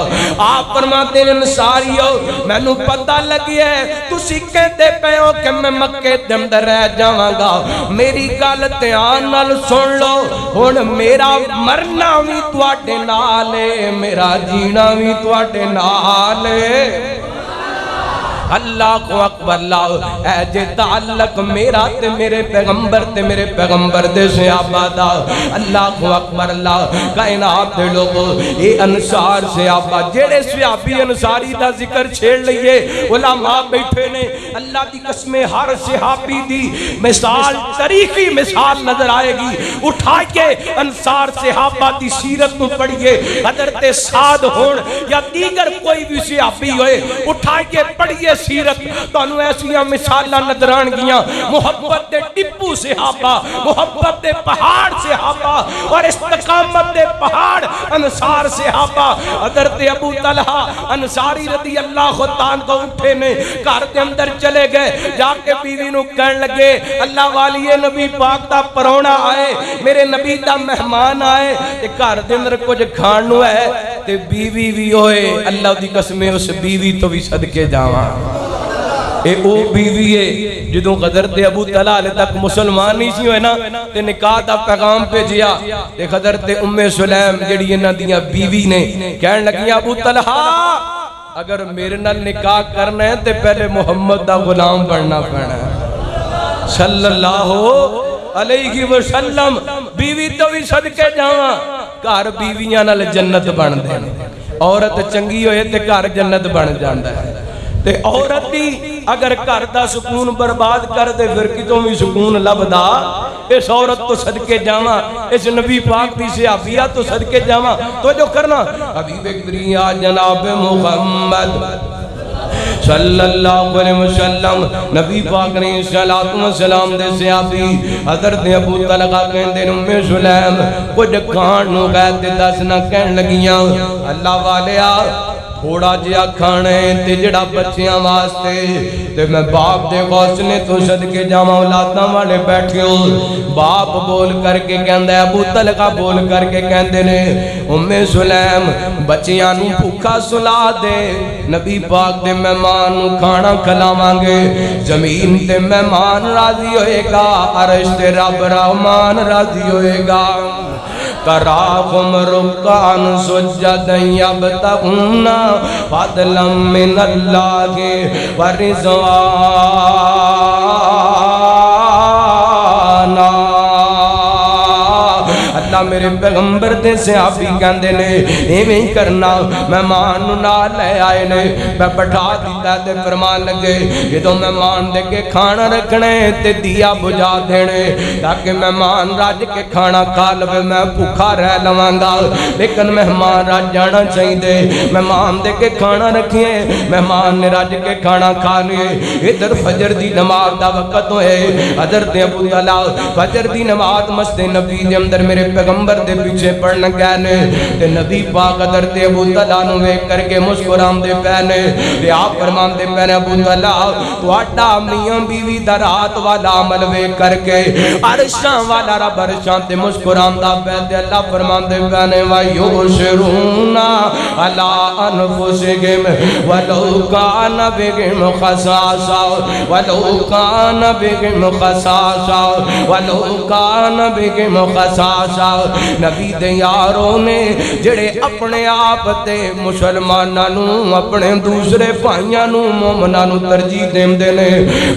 آپ فرماتے ہیں انصاریو مینوں پتہ لگیا ہے تسی کہندے پئے ہو کہ میں مکے دے اندر رہ جاواں گا میری گل دھیان نال سن لو ہن میرا مرنا وی تواڈے نال ہے میرا جینا وی تواڈے نال ہے اللہ اکبر اللہ اے جے تعلق میرا تے میرے پیغمبر دے صحابہ دا اللہ اکبر اللہ کائنات دے لوگو اے انصار صحابہ جڑے صحابی انصاری دا ذکر چھیڑ لئیے علماء بیٹھے نے اللہ دی قسم ہر صحابی دی مثال تاریخی مثال نظر آئے گی اٹھا کے انصار صحابہ دی سیرت کو پڑھئے حضرت سعد ہون یا دیگر کوئی بھی صحابی ہوئے اٹھا کے پڑھئے سیرت تو انہوں ایسیاں مثالہ نظران گیاں محبت دے ٹپو صحابہ محبت دے پہاڑ صحابہ اور استقامت دے پہاڑ انصار صحابہ حضرت ابو طلحہ انصاری رضی اللہ تعالیٰ کو اٹھے نے گھر دے اندر چلے گئے جا کے بیوی نو کہن لگے اللہ والی نبی پاک دا پرونا آئے میرے نبی دا مہمان آئے تے گھر دے اندر کچھ کھانو ہے تے بیوی بھی ہوئے اللہ دی قسمیں اس بیوی تو بھی صدقے جاواں اے او بیوی ہے جدوں حضرت ابو طلحہ علیہ تک مسلمان نہیں سی ہوئے نا تے نکاح دا پیغام بھیجیا تے حضرت ام سلیم جڑی انہاں دیاں بیوی نے کہن لگی ابو طلحہ اگر میرے نال نکاح کرنا ہے تے پہلے محمد دا غلام بننا پڑنا ہے صلی اللہ علیہ وسلم بیوی تو بھی صدقے جاواں گھر بیویاں نال جنت بن دے عورت چنگی ہوئے تے گھر جنت بن جاندا ہے تے عورت بھی اگر گھر دا سکون برباد کر دے پھر کتوں بھی سکون لبدا اس عورت تو صدقے جاواں اس نبی پاک دی صحابیہ تو صدقے جاواں تو جو کرنا حبیب کبریا جناب محمد صلی اللہ علیہ وسلم نبی پاک نے صلاۃ و سلام دے صحابی حضرت ابو طلحہ کہندے ام سلیم کچھ کھان نو گئے تے دس نہ کہن لگیاں اللہ والیا تھوڑا جیا کھانے تے جڑا بچیاں واسطے تے میں باپ دے غوثنے تو صدقے جاواں اولاداں والے بیٹھے ہو باپ بول کر کے کہندا ہے ابو طلحہ بول کر کے کہندے نے ام سلیم بچیاں نو بھوکا سلا دے نبی پاک دے مہمان نو کھانا کھلاواں گے زمین تے مہمان راضی ہوئے گا عرش تے رب رحمان راضی ہوئے گا تراہم رکعن سجدا یبتغون فضلا من اللہ ورضوانا اللہ میرے پیغمبر دے صحابی کہندے نے ایویں ہی کرنا مہمان نو نال لے آئے نے میں بٹھا دیتا تے فرمان لگے جدوں مہمان دے کے کھانا رکھنے تے دیا بجھا دینے تاکہ مہمان رج کے کھانا کھا لوے میں بھوکا رہ لواں گا لیکن مہمان رج جانا چاہیے مہمان دے کے کھانا رکھیے مہمان نے رج کے کھانا کھا لیے ادھر فجر دی نماز دا وقت ہوئے حضرت ابو طلحہ فجر دی نماز مسجد نبی دے اندر میرے پیغمبر پیغمبر دے پیچھے پڑھن گئے نے تے نبی پاک حضرت ابو طلحہ نو ویکھ کر کے مسکراندے پے نے تے آپ فرماندے پے نے ابو طلحہ تہاڈا میاں بیوی دا رات والا عمل ویکھ کر کے عرشاں والا رب عرشاں تے مسکراندا پے تے اللہ فرماندے پے نے وَيُؤْثِرُونَ عَلَىٰ أَنفُسِهِمْ وَلَوْ كَانَ بِهِمْ خَصَاصَةٌ وَلَوْ كَانَ بِهِمْ خَصَاصَةٌ وَلَوْ كَانَ بِهِمْ خَصَاصَةٌ نبی دے یاروں نے جڑے اپنے آپ تے مسلماناں نو اپنے دوسرے بھائیاں نو مومناں نو ترجیح دیندے نے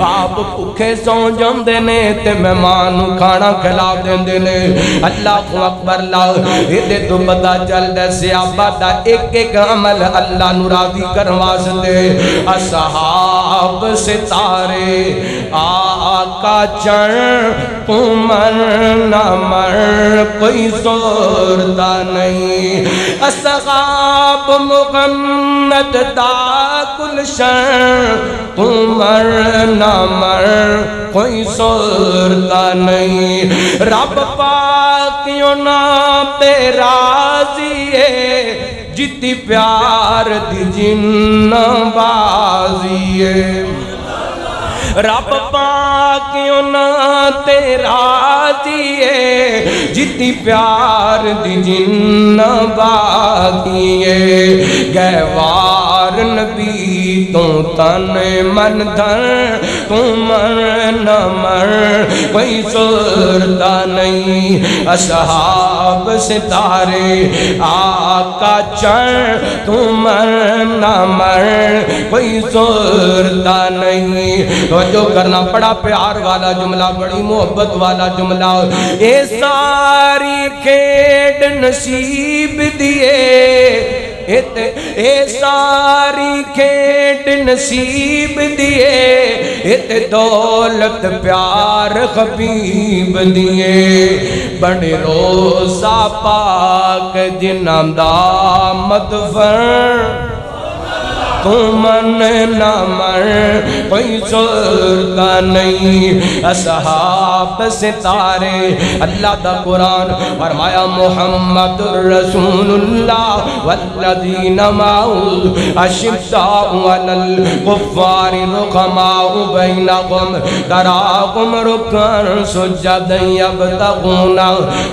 آپ بھوکے سو جاندے نے تے مہمان نو کھانا کھلا دیندے نے اللہ اکبر لا اے تو پتہ چل دے صحابہ دا ایک ایک عمل اللہ نو راضی کرن واسطے اصحاب ستارے آقا چڑھ تمر نہ مر کوئی سورتا نہیں اصحاب محمد دا گلشن تمر نہ مر کوئی سورتا نہیں رب پاکیوں نام تے راضی ہے جتی پیار دی جن بازی ہے رب پاکیوں نا تیرا دیئے جتی پیار دی جن باقیے گہوار نبی تو تن من دھر تو مر نہ مر کوئی سورتا نہیں اصحاب ستارے آقا چڑھ تو مر نہ مر کوئی سورتا نہیں جو کرنا بڑا پیار والا جملہ بڑی محبت والا جملہ اے ساری کھیڑ نصیب دیئے اے ساری کھیڑ نصیب دیئے اے دولت پیار حبیب دیئے بڑے روزہ پاک جنہ دا مدفر تمن نہ مر کوئی سورتا نہیں اصحاب ستارے اللہ دا قرآن فرمایا محمد رسول اللہ والذین معه اشداء علی الکفار رحماء بینہم تراہم رکعا سجدا یبتغون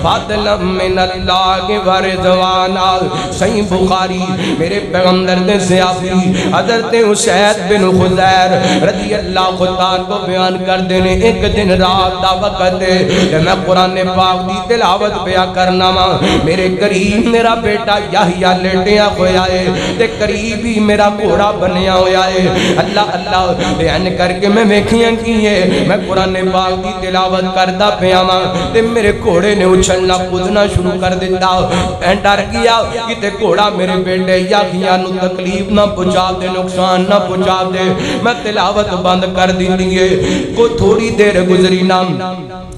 فضلا من اللہ ورضوانا صحیح بخاری میرے پیغمبر نے صحابی حضرت اسید بن خضیر رضی اللہ خطان کو بیان کر دینے ایک دن رات دا وقت ہے کہ میں قرآن پاک دی تلاوت پیا کرنا ماں میرے قریب میرا بیٹا یحییٰ لیٹیا ہویا ہے تے قریب ہی میرا گھوڑا بنیا ہویا ہے اللہ اللہ بیان کر کے میں ویکھیاں کیے میں قرآن پاک دی تلاوت کردا پیا ماں تے میرے گھوڑے نے اچھلنا کودنا شروع کر دیتا میں ڈر گیا کہ تے گھوڑا میرے بیٹے یحییٰ نو تکلیف نہ پہنچا دے نقصان نہ پہنچا دے میں تلاوت بند کر دی دیئے کو تھوڑی دیر گزری نام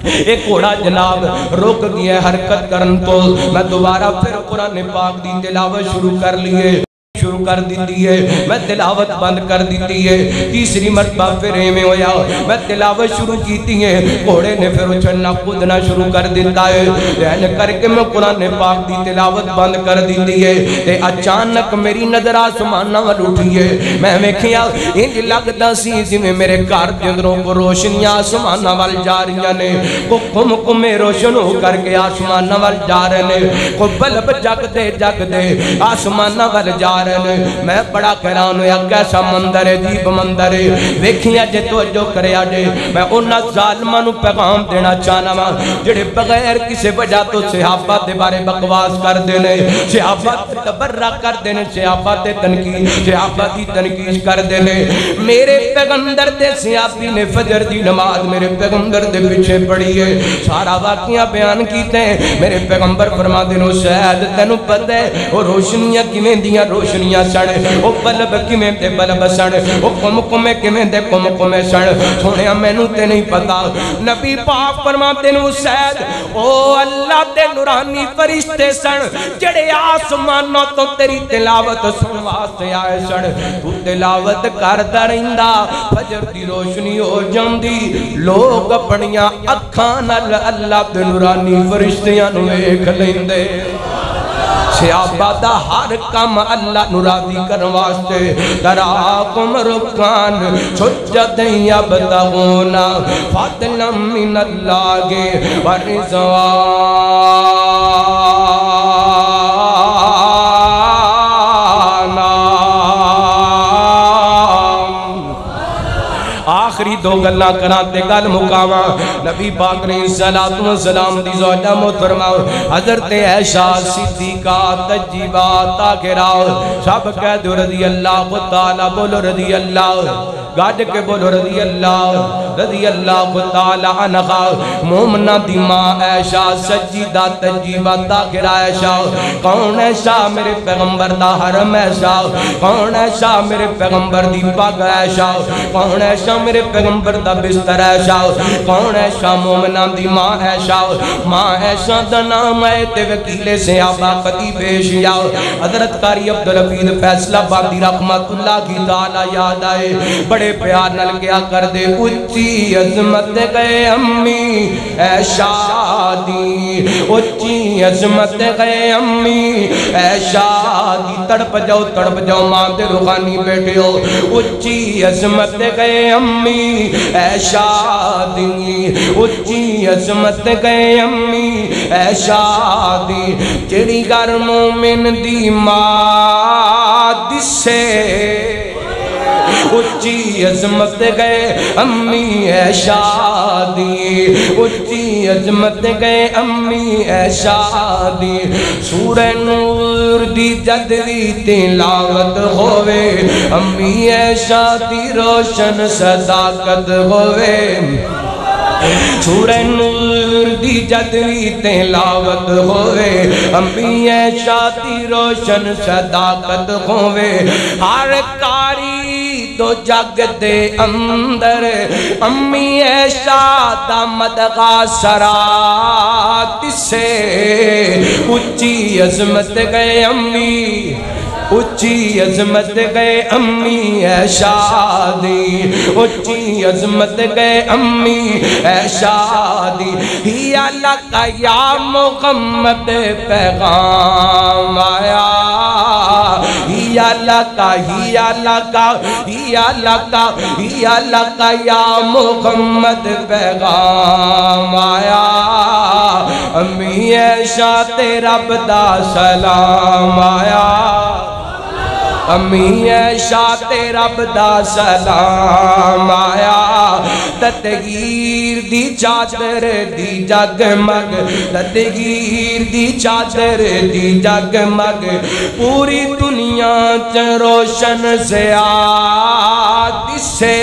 ایک گھوڑا جناب روک گیا حرکت کرن تو میں دوبارہ پھر قرآن پاک دی تلاوت شروع کر لیے شروع کر دیتی ہے میں تلاوت بند کر دیتی ہے تیسری مرتبہ پھر میں ہویا میں تلاوت شروع کیتی ہے گھوڑے نے پھر اچھلنا کودنا شروع کر دیتا ہے لہن کر کے میں قرآن پاک دی تلاوت بند کر دیتی ہے تے اچانک میری نظر آسمانہ وال اٹھی ہے میں ویکھیا انج لگدا سی جویں میرے گھر دے اندروں کو روشنیاں آسمانہ وال جا رہی نے کو کم روشن ہو کر کے آسمانہ وال جا رہے نے کو بلب جگ دے آسمانہ وال جا رہے میں بڑا حیران ہویا کیسا مندر ہے عجیب مندر ہے ویکھیا جے توجہ کریا جے میں انہاں ظالماں نو پیغام دینا چاہنا وا جڑے بغیر کسی وجہ تو صحابہ دے بارے بکواس کر دینے صحابہ تے تبرہ کر دینے صحابہ تے تنقید صحابہ دی تنقید کر دینے میرے پیغمبر دے صحابی نے فجر دی نماز میرے پیغمبر دے پیچھے پڑھی ہے سارا واقعہ بیان کیتے ہیں میرے پیغمبر فرما دینے شاید تینو پتہ ہے وہ روشنیاں کیویں دیاں روشنیاں روشنیاں سن او بلب کمیں دے بلب سن او کم کمیں کمیں دے کم کمیں سن سونے مینوں تے نہیں پتا نبی پاک فرماتے ہیں سید او اللہ دے نورانی فرشتے سن جڑے آسمانوں تو تیری تلاوت سن واسطے آئے سن تو تلاوت کردا رہندا فجر دی روشنی ہو جاندی لوگ اپنیاں اکھاں نال اللہ دے نورانی فرشتیاں نو ویکھ لیندے صحابہ دا ہر کام اللہ نورادی کرن واسطے تراکم رکان سجدیں یبتغون فضلا من اللہ ورضوانا آخری دو گلہ کراتے گل مقامہ نبی پاک نے صلاۃ و سلام دی زوجہ محترمہ حضرت عائشہ صدیقہ تجیبہ طاہرہ سب کہہ دو رضی اللہ تعالی بولو رضی اللہ گاڑ کے بولو رضی اللہ تعالی عنہ مومنہ دی ماں عائشہ سجیدہ تجیبہ طاہرہ عائشہ کون عائشہ میرے پیغمبر دا حرم عائشہ کون عائشہ میرے پیغمبر دی پاک عائشہ کون عائشہ میرے پیغمبر دا بستر عائشہ کون عائشہ مومنہ دی ماں عائشہ دا نام ہے تے وکیل سے آبا قدی پیش یا حضرت قاری عبدالحفیظ فیصلہ باندی رحمت اللہ کی تعالی یاد آئے بڑے پیار نل کیا کر دے اچھی عظمت گئے امی عائشہ دی اچھی عظمت گئے امی عائشہ دی تڑپ جاؤ ماں دے روحانی بیٹھے ہو اچھی عظمت گئے امی عائشہ دی اچھی عظمت گئے امی عائشہ دی جڑی گھر مومن دی ماں دسے اچھی عظمت گئے امی عائشہ دی اچھی عظمت گئے امی عائشہ دی سورہ نور دی جدوی تلاوت ہوئے امی عائشہ دی روشن صداقت ہوئے سورہ نور دی جدوی تلاوت ہوئے امی عائشہ دی روشن صداقت ہوئے ہر کاری تو جگ دے اندر امی عائشہ دا مدغا سرات سے اچھی عظمت گئے امی اچھی عظمت گئے امی عائشہ دی اچھی عظمت گئے امی عائشہ دی یا لکا یا محمد پیغام آیا یا لکا یا محمد پیغام آیا امی عائشہ تیرا بدا سلام آیا امی عائشہ تیرا بدا سلام آیا تطہیر دی چادر دی جگمگ تطہیر دی چادر دی جگمگ پوری دنیا چ روشن زیاد سے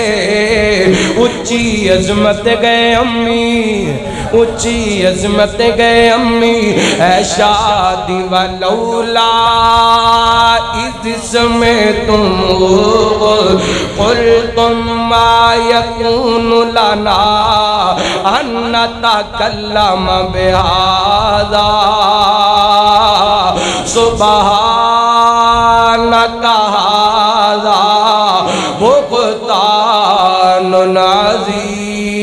اچھی عظمت گئے امی اچھی عظمت گئے امی عائشہ دی ولولا اس میں تم قلتم ما یکون لنا ان نتکلم بہذا سبحانک ھذا بہتان عظیم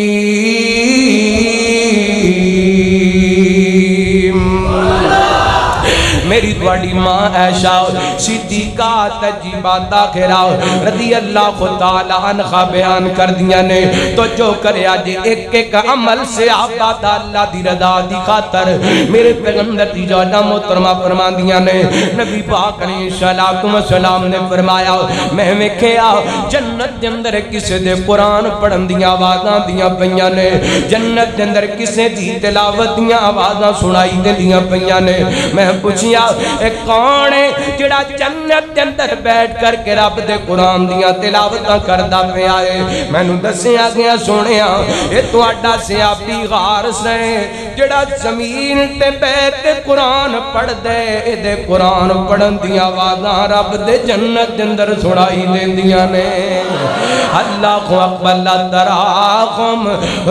میری دوڑی ماں عائشہ صدیقہ تجیبہ طاہرہ رضی اللہ تعالی عنہ بیان کر دیا نے تو جو کرے آج ایک ایک عمل سے آباد اللہ دی رضا دی خاطر میرے پیغمبر دی جوانہ محترمہ فرمان دیا نے نبی پاک علیہ السلام نے فرمایا میں ویکھیا جنت دے اندر کسے دے قرآن پڑھن دیا آوازاں دیا پئیاں نے جنت دے اندر کسے دی تلاوت دیا آوازاں سنائی دے دیا پئیاں نے میں پوچھیا ایک کون ہے جڑا جنت دے اندر بیٹھ کر کے رب دے قرآن دیاں تلاوتاں کردا پیا ہے مینوں دسیا گیا سونیا اے تہاڈا سیابی غار سے جڑا زمین تے بیٹھ کے قرآن پڑھ دے اے دے قرآن پڑھن دیاں آوازاں رب دے جنت دے اندر سنائی دیندیاں نے اللہ اکبر لا تراہم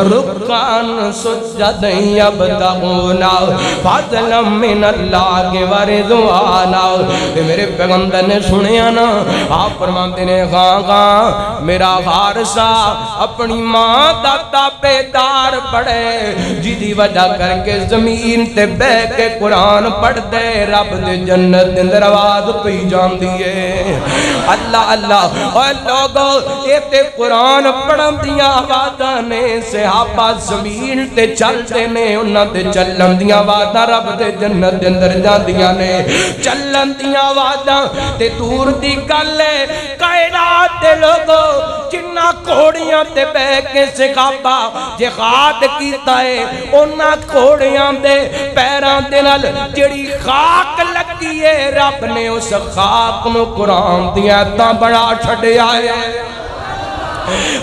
رکعن سجدا یبتغون فضلا من اللہ ورضوانا تے میرے پیغمبر نے سنیا نا آپ فرماتے نے غاں غاں میرا غارسا اپنی ماں دا تابعدار پڑھے جدی وجہ کر کے زمین تے بہ کے قرآن پڑھ دے رب دے جنت دے اندر آواز پئی جان دیئے اللہ اللہ اور لوگوں یہ تے قرآن پڑھن دیاں آوازاں نے صحابہ زمین تے چلتے نے انہاں تے چلن دیاں آوازاں رب دے جنت دے اندر جان دیاں نے چلن دیاں آوازاں تے دور دی گل ہے کائنات دے لوگوں جنہ کوڑیاں تے بہ کے صحابہ جہاد کیتا ہے انہاں کوڑیاں دے پیران دے نال جڑی خاک لگی ہے رب نے اس خاک نو قرآن دیا تا بڑا چھڑیا ہے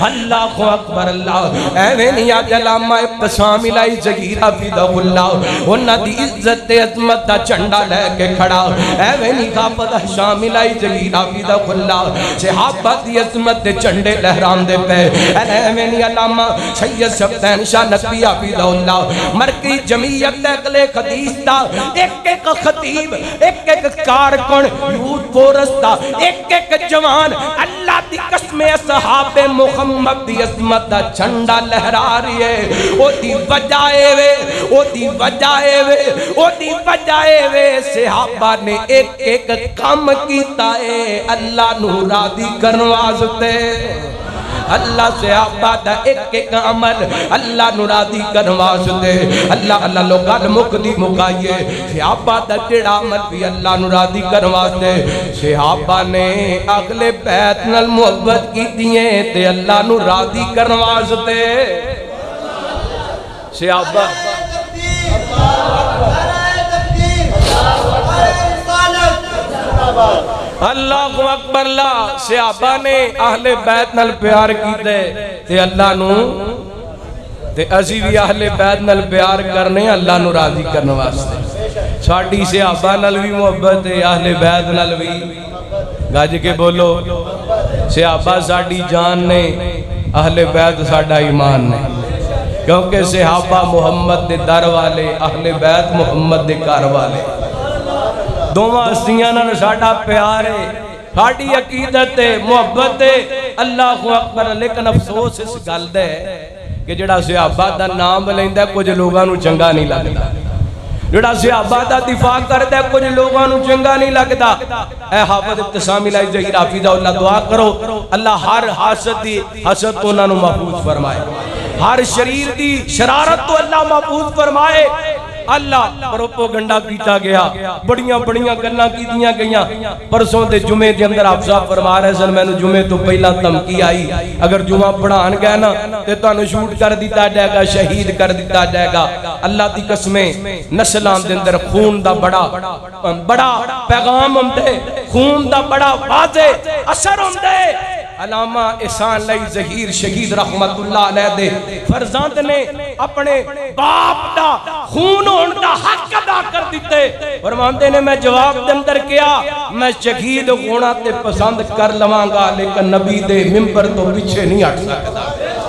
اللہ اکبر اللہ ایویں نیا علامہ ابتسام الہی زگیر حفظہ اللہ انہاں دی عزت عظمت دا جھنڈا لے کے کھڑا ایویں نیا پتہ شام الہی زگیر حفظہ اللہ صحابہ دی عظمت دے جھنڈے لہران دے پہ ایویں نیا علامہ سید شبدین شاہ نقوی حفظہ اللہ مرکزی جمعیت اہل حدیث دا ایک ایک خطیب ایک ایک کارکن یوتھ فورس دا ایک ایک جوان اللہ دی قسم صحابہ محمد دی عظمت دا جھنڈا لہرا رہی ہے او دی وجائے وے او دی وجائے وے او دی وجائے وے صحابہ نے ایک ایک کام کیتا ہے اللہ نو راضی کرن واسطے اللہ صحابہ دا ایک ایک عمل اللہ نو راضی کرن واسطے اللہ اللہ لوگاں مقدی مقایے صحابہ دا جڑا عمل بھی اللہ نو راضی کرن واسطے صحابہ نے اگلے بیت نال محبت کیتی ہے تے اللہ نو راضی کرن واسطے صحابہ اللہ اکبر اللہ صحابہ نے اہل بیت نال پیار کیتے تے اللہ نو تے اسی بھی اہل بیت نال پیار کرنے اللہ نو راضی کرنے واسطے ساڑی صحابہ نال بھی محبت ہے اہل بیت نال بھی گاج کے بولو صحابہ ساڑی جان نے اہل بیت ساڑا ایمان نے کیونکہ صحابہ محمد دے در والے اہل بیت محمد دے کار والے دوما ہستیاں نال ساڑا پیار ہے ساڑی عقیدت ہے محبت ہے اللہ اکبر لیکن افسوس اس گل دے کہ جڑا صحابہ دا نام لیندہ کچھ لوگاں نو چنگا نہیں لگتا جڑا صحابہ دا دفاع کرتا ہے کچھ لوگاں نو چنگا نہیں لگتا اے حافظ ابتسام الہی زہیر حافظہ اللہ دعا کرو اللہ ہر حاسد دی حسد تو انہوں محفوظ فرمائے ہر شریر دی شرارت تو اللہ محفوظ فرمائے اللہ پروپوگنڈا کیتا گیا بڑیاں بڑیاں گلاں کی دیاں گئیاں پرسوں دے جمعے دے اندر آپ صاحب فرما رہے سن میں نے جمعے تو پہلا دھمکی آئی اگر جمعہ پڑھان گئے نا تے تانوں شوٹ کر دیتا جائے گا شہید کر دیتا جائے گا اللہ دی قسمیں نسلان دے اندر خون دا بڑا پیغام ہوندے خون دا بڑا واضح اثر ہوندے علامہ احسان لئی ظہیر شہید رحمت اللہ علیہ دے فرزند نے اپنے باپ دا خون ہون دا حق ادا کر دیتے فرماندے نے میں جواب دے اندر کیا میں شہید ہونا تے پسند کر لواں گا لیکن نبی دے ممبر تو پیچھے نہیں ہٹ سکتا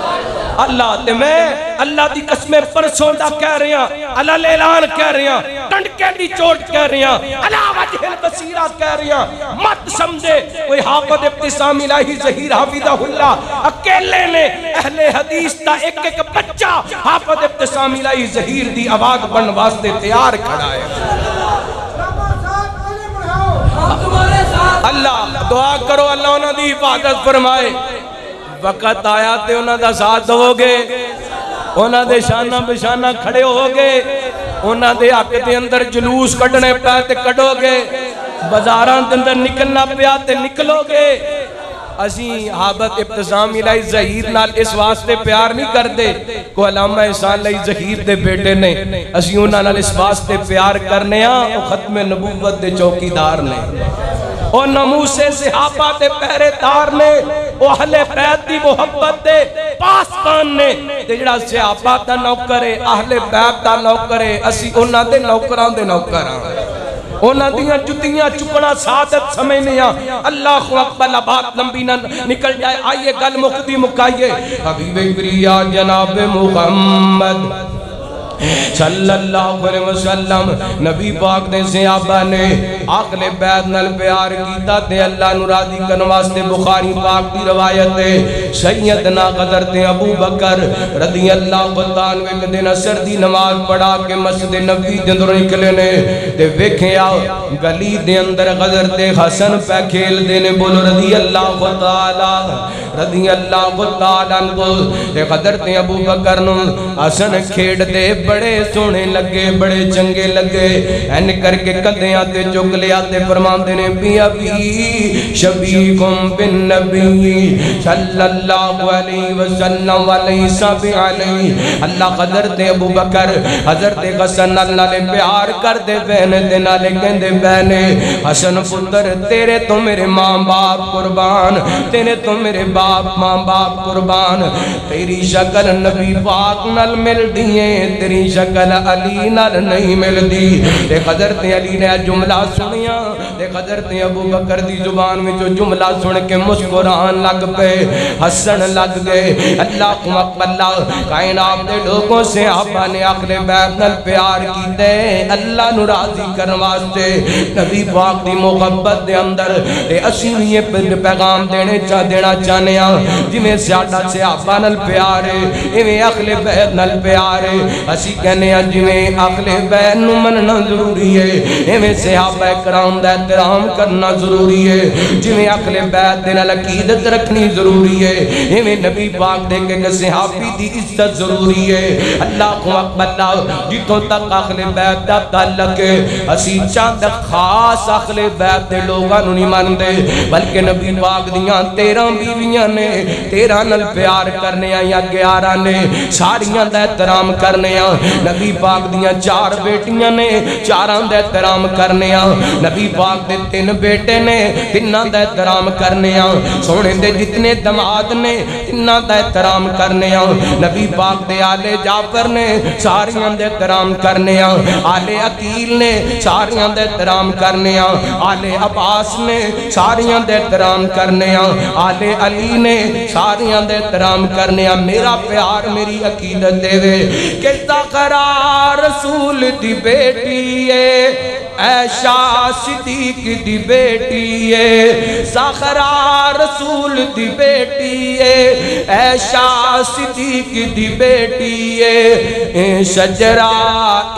اللہ تے میں اللہ دی قسمیں پرسوں دا کہہ رہے ہیں اللہ اعلان کہہ رہے ہیں ٹنڈکے دی چوٹ کہہ رہے ہیں اللہ وجہ البصیرہ کہہ رہے ہیں مت سمجھے کوئی حافظ ابتسام الہی زہیر حافظہ اللہ اکیلے نے اہل حدیث دا ایک ایک بچہ حافظ ابتسام الہی زہیر دی آواز بن واسطے تیار کھڑا ہے اللہ دعا کرو اللہ انہوں دی حفاظت فرمائے وقت آیا تے انہوں دا ساتھ ہو گے انہوں دے شانہ بشانہ کھڑے ہو گے انہوں دے حق دے اندر جلوس کٹنے پہ تے کٹو گے بازاران دے اندر نکلنا پہ تے نکلو گے اسی حافظ ابتسام الہی زہیر نال اس واسطے پیار نہیں کر دے کو علامہ احسان الہی زہیر دے بیٹے نے اسی انہوں نال اس واسطے پیار کرنے ہاں ختم نبوت دے چوکیدار نے او نموسے صحابہ دے پہرے دار نے او اہل بیت دی محبت دے پاسبان نے تے جڑا صحابہ دا نوکرے اہل بیت دا نوکرے اسی انہاں دے نوکراں دے نوکراں انہاں دیاں جتیاں چکنا سعادت سمجھنیاں اللہ اکبر بات لمبی نہ نکل جائے آئیے گل مقدی مکائیے حبیب بریا جناب محمد صلی اللہ علیہ وسلم نبی پاک نے صحابہ نے عقل بیت نل پیار کیتا تے اللہ نرادی کنواستے بخاری پاک کی روایت ہے سیدنا حضرت ابو بکر رضی اللہ عنہ ایک دن عصر دی نماز پڑھا کے مسجد نبی دے اندر نکلے نے تے ویکھیا گلی دے اندر حضرت حسن پہ کھیل دے نے بول رضی اللہ تعالی عنہ تے حضرت ابو بکر نو حسن کھیڑ دے بڑے سونے لگے بڑے چنگے لگے این کر کے کندیاں تے چک لیا تے فرمان دے نے بی ابی شبیکم بن نبی صلی اللہ علیہ وسلم علیہ سب علیہ اللہ حضرت ابو بکر حضرت حسن اللہ نے پیار کر دے بہن دے نالے کہندے بہنے حسن پتر تیرے تو میرے ماں باپ قربان تیرے تو میرے باپ ماں باپ قربان تیری شکل نبی پاک نل مل دیئے تیری شکل علی نال نہیں مل دی تے حضرت علی نے جملہ سنیا تے حضرت ابو بکر دی زبان میں جو جملہ سن کے مسکران لگ پے ہسن لگ گئے اللہ اکبر کائنات دے لوگوں سے آپا نے عقل بیت نال پیار کیتے اللہ نو راضی کرن واسطے نبی پاک دی محبت دے اندر تے اسی بھی یہ پیغام دینا چاہنے جویں ساڈا صحابہ نال پیار ہے ایویں عقل بیت نال پیار ہے اسی کہنے ہیں جویں عقل بیت نو مننا ضروری ہے ایویں صحابہ کرام دا احترام کرنا ضروری ہے جویں عقل بیت دے نال عقیدت رکھنی ضروری ہے ایویں نبی پاک دے کہ صحابی دی عزت ضروری ہے اللہ اکبر جتوں تک عقل بیت دا تعلق ہے اسی چند خاص عقل بیت دے لوگاں نوں نہیں مانتے بلکہ نبی پاک دیاں 13 بیویاں نے 13 نال پیار کرنے یا 11 نے ساریاں دا احترام کرنے نبی پاک دیاں 4 بیٹیاں نے 4 دا احترام کرنے نبی پاک دے 3 بیٹے نے 3 دا احترام کرنے سونے دے جتنے دماد نے 3 دا احترام کرنے نبی پاک دے آلے جعفر نے ساریاں دے احترام کرنے آلے عقیل نے ساریاں دے احترام کرنے آلے عباس نے ساریاں دے احترام کرنے آلے علی نے ساریاں دے احترام کرنے میرا پیار میری عقیدت دے وے کہ زہرا رسول دی بیٹی ہے عائشہ صدیق دی بیٹی ہے زہرا رسول دی بیٹی ہے عائشہ صدیق دی بیٹی ہے شجرہ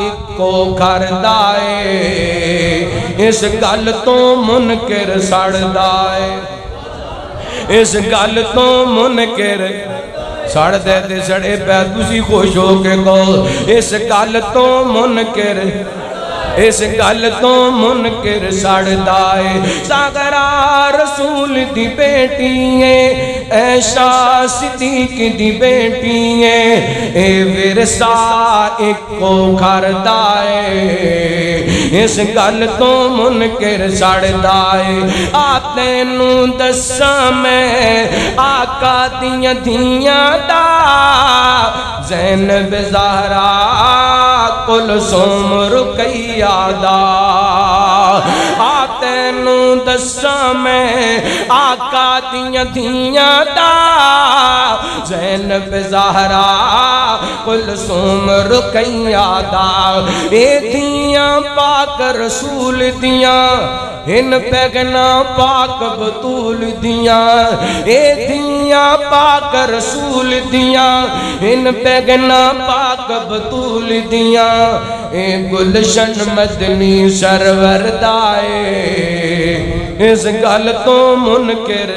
اکو کردہ ہے اس گل تو منکر سڑدہ ہے اس گل تو منکر سڑ دے تے سڑے پہ تسی خوش ہو کے کہو اس گل تو منکر اس گل تو منکر سڑدا ہے زہرا رسول دی بیٹی ہے عائشہ صدیق دی بیٹی ہے اے ورثہ اکو کھردا ہے اس گل تو منکر سڑدا ہے آتے نو دساں میں آقا دیاں دھیاں دا زینب زہرا کلثوم رقیہ دا آتے نو دساں میں آقا دیاں دھیاں دا زینب زہرا کلثوم رقیہ دا اے دھیاں پاک رسول دیاں ان پیغنا پاک بطول دیاں اے دھیاں پاک رسول دیاں ان پیغنا پاک بطول دیاں اے گلشن مدنی سرور دائے اس گل تو منکر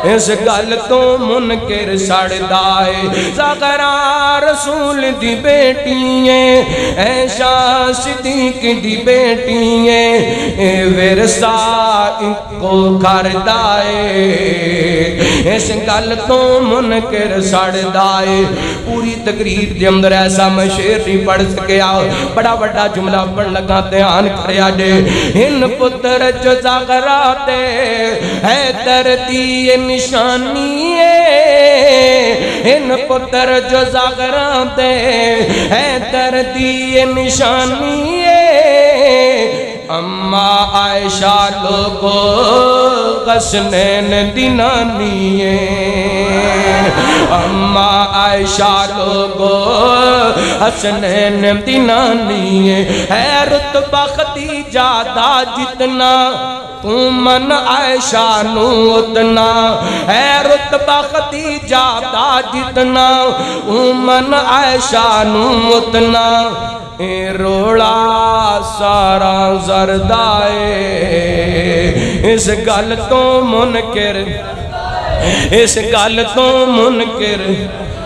اس گل تو منکر سڑدا ہے زہرا رسول دی بیٹی ہے عائشہ صدیق دی بیٹی ہے اے ورثہ اکو کھردا ہے اس گل تو منکر سڑ دائے پوری تقریر دے اندر ایسا میں شعر نہیں پڑھ سکیا بڑا بڑا جملہ پڑھ لگا دھیان کریا جے ان پتر جو زاغراتے ہے ترتی نشانی ان پتر جو زاغراتے ہے ترتی نشانی اما عائشہ لوگو غسنین دینانی اما عائشہ لوگو حسنین دینانی ہے رتبہ خدیجہ دا جتنا تو من عائشہ نو اتنا ہے رتبہ خدیجہ دا جتنا تو من عائشہ نو اتنا اے روڑا سارا زردائے اس گل تو منکر اس گل تو منکر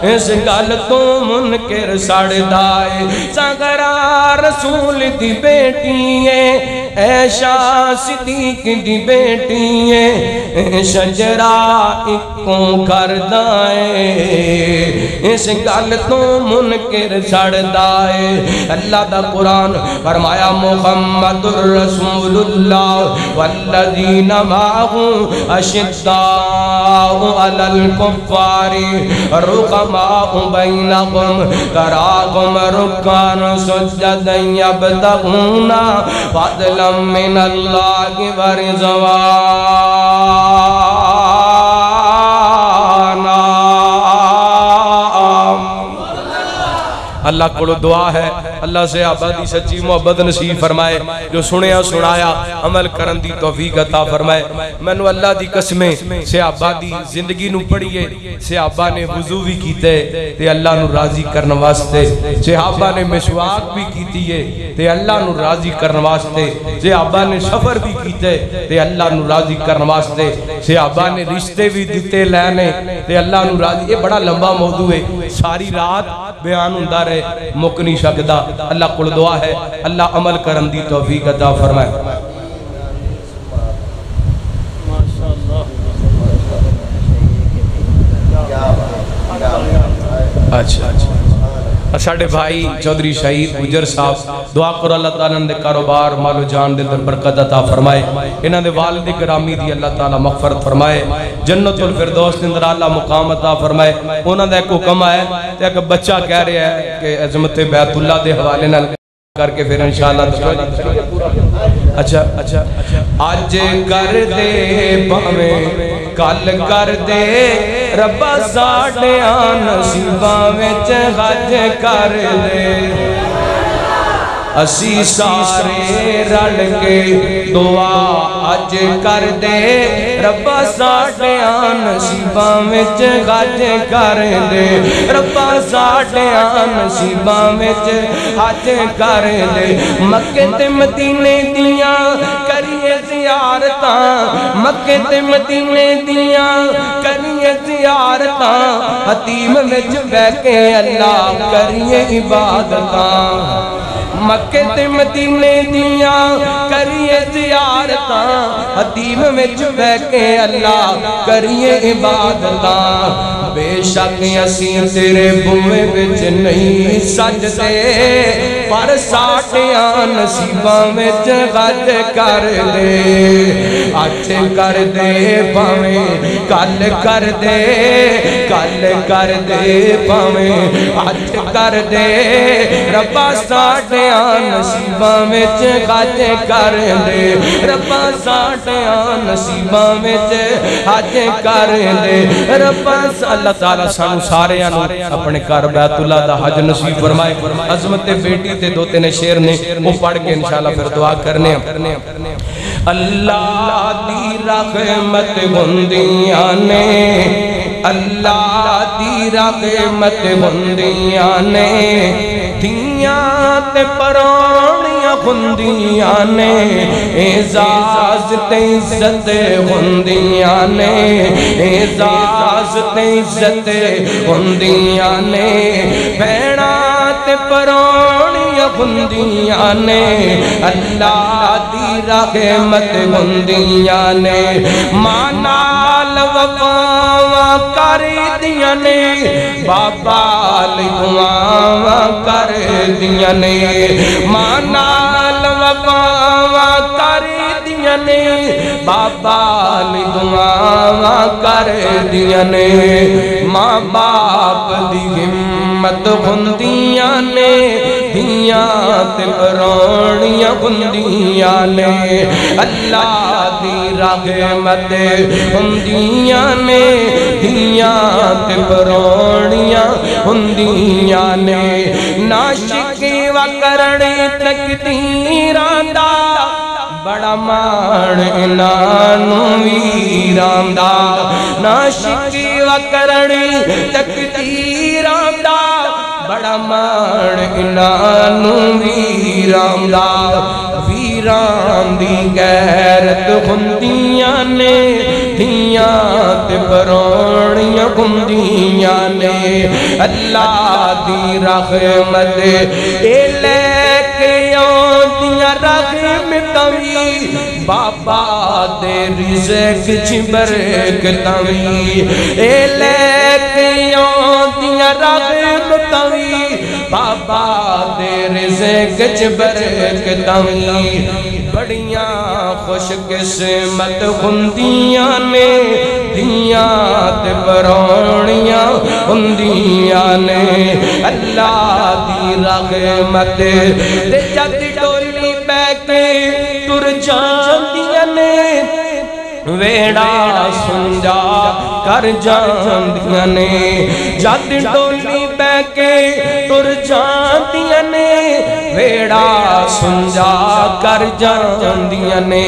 اس گل تو منکر سڑ دائے زاغرا رسول دی بیٹی ہے عائشہ صدیق دی بیٹی ہے شجرہ اکوں کر دائے اس گل تو منکر سڑ دائے اللہ دا قرآن فرمایا محمد الرسول اللہ والذین معہ اشداء علی الکفار رقماء بینہم تراہم رکان سجدا یبتغون فضلا من اللہ ورضوانا اللہ کو دعا ہے اللہ سے آبادی سچی محبت نصیب فرمائے جو سنیا سنایا عمل کرن دی توفیق عطا فرمائے میں اللہ دی قسمیں سے آبادی زندگی نو پڑھئے صحابہ نے وضو بھی کیتے تے اللہ نو راضی کرن واسطے صحابہ نے مسواک بھی کیتی ہے تے اللہ نو راضی کرن واسطے صحابہ نے سفر بھی کیتے تے اللہ نو راضی کرن واسطے صحابہ نے رشتے بھی دیتے لینے تے اللہ نو راضی یہ بڑا لمبا موضوع ہے ساری رات بیان ہوندہ رہے مک نہیں سکدا اللہ کو دعا ہے اللہ عمل کرن دی توفیق عطا فرمائے اچھا ساڑھے بھائی چودری شہید گجر صاحب دعا کرو اللہ تعالیٰ نے کاروبار مال و جان دے در برکت عطا فرمائے انہاں دے والد گرامی دی اللہ تعالیٰ مغفرت فرمائے جنت الفردوس دے اندر اللہ مقام عطا فرمائے انہاں دے ایک حکم آئے تے ایک بچہ کہہ رہے ہیں کہ عظمت بیت اللہ دے حوالے نہ کر کے پھر انشاءاللہ اچھا آج کر دے پاویں کل کر دے ربا ساڑھے نصیباں وچ حج کر دے اسی سارے رل کے دعا اج کر دے ربا ساڑھے نصیباں وچ حج کر دے ربا ساڑھے نصیباں وچ حج کر دے مکے تے مدینے دیاں کریے زیارتاں مکے تے مدینے دیاں کریے زیارتاں حتیم وچ بیٹھ کے اللہ کریے عبادتاں مکے تے مدینے دیاں کریے زیارتاں حتیم وچ بیٹھ کے اللہ کریے عبادتاں بے شک اسی تیرے بوئے وچ نہیں سجدے پر ساٹھیاں نصیباں وچ حج کر دے اج کر دے پاویں کل کر دے پاویں اج کر دے ربا ساٹھیاں نصیباں وچ حج کر دے ربا ساٹھیاں نصیباں وچ حج کر دے ربا اللہ تعالیٰ سانو سارے اپنے گھر بیت اللہ دا حج نصیب فرمائے عظمت بیٹی تے دو تین شعر نے وہ پڑھ کے انشاءاللہ پھر دعا کرنے اللہ دی رحمت بندیاں نے اللہ دی رحمت بندیاں نے دھیاں تے پرانیاں بندیاں نے اعزاز تے عزت بندیاں نے اعزاز تے عزت بندیاں نے بھیڑا تے پرانیاں بندیاں نے اللہ دی رحمت بندیاں نے مانال وفا کر دیاں نے بابا لئی دعاواں کر دیاں نے ماں نال وفاواں کر دیاں نے بابا لئی دعاواں کر دیاں نے ماں باپ دی ہمت ہوندیاں نے دھیاں تے پرونیاں ہوندیاں نے اللہ دی رحمت ہوندیاں نے دھیاں تے پرونیاں ہوندیاں نے ناشکی وکرنی تقدیراں دا بڑا مان انانو ویراں دا ناشکی وکرنی تقدیراں دا بڑا مان انانو ویراں دا ویراں دی غیرت ہوندیاں نے دھیاں تے پرونیاں ہوندیاں نے اللہ دی رحمت اے لے کے آندیاں رحم توی بابا دے رزق چ برکتاں وی اے لے کے آندیاں رحم توی بابا دے رزق چ برکتاں وی بڑیاں خوش قسمت ہوندیاں نے دھیاں تے پرونیاں ہوندیاں نے اللہ دی رحمت تے جد ڈولی بہ کے تر جاندیاں نے ویڑا سنجا کر جاندیاں نے جد ڈولی بہ کے تر جاندیاں نے ویڑا سنجا کر جاندیاں نے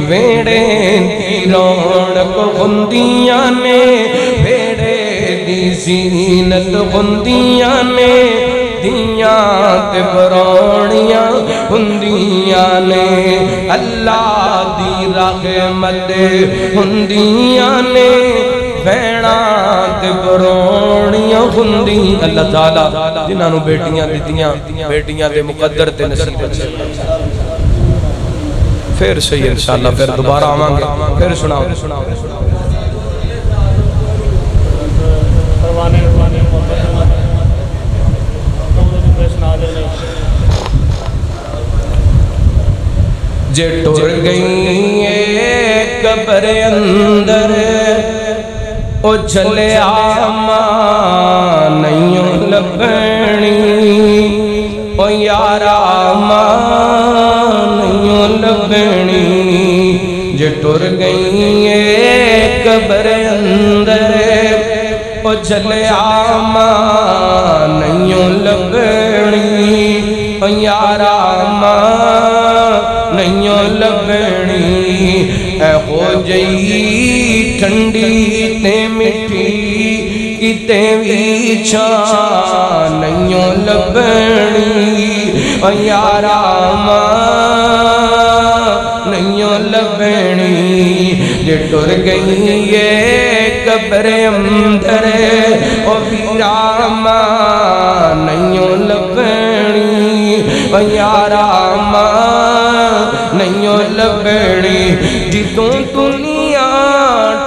ویڑے دی رونق ہوندیاں نے ویڑے دی زینت ہوندیاں نے دھیاں تے پرونیاں ہوندیاں نے اللہ دی رحمت ہوندیاں نے بھیڑاں تے پرونیاں ہوندیاں اللہ تعالیٰ جنہاں نو بیٹیاں دیتیاں بیٹیاں دے مقدر تے نصیب اچھے پھر صحیح انشاءاللہ پھر دوبارہ آوانگے پھر سناؤ جے ٹر گئی ہے قبر اندر او جھلے آماں نہیں لبنی او یارا آماں نہیں لبنی جے ٹر گئی ہے قبر اندر او جھلے آماں نہیں لبنی او یارا آماں نہیں لبنی اے ہو جئی ٹھنڈی تے مٹھی کتے وی چھان نہیں لبنی او یارا ماں نہیں لبنی جے ٹر گئی ہے قبر اندر او ویرا ماں نہیں لبنی او یارا ماں نہیں لبنی جتوں دنیا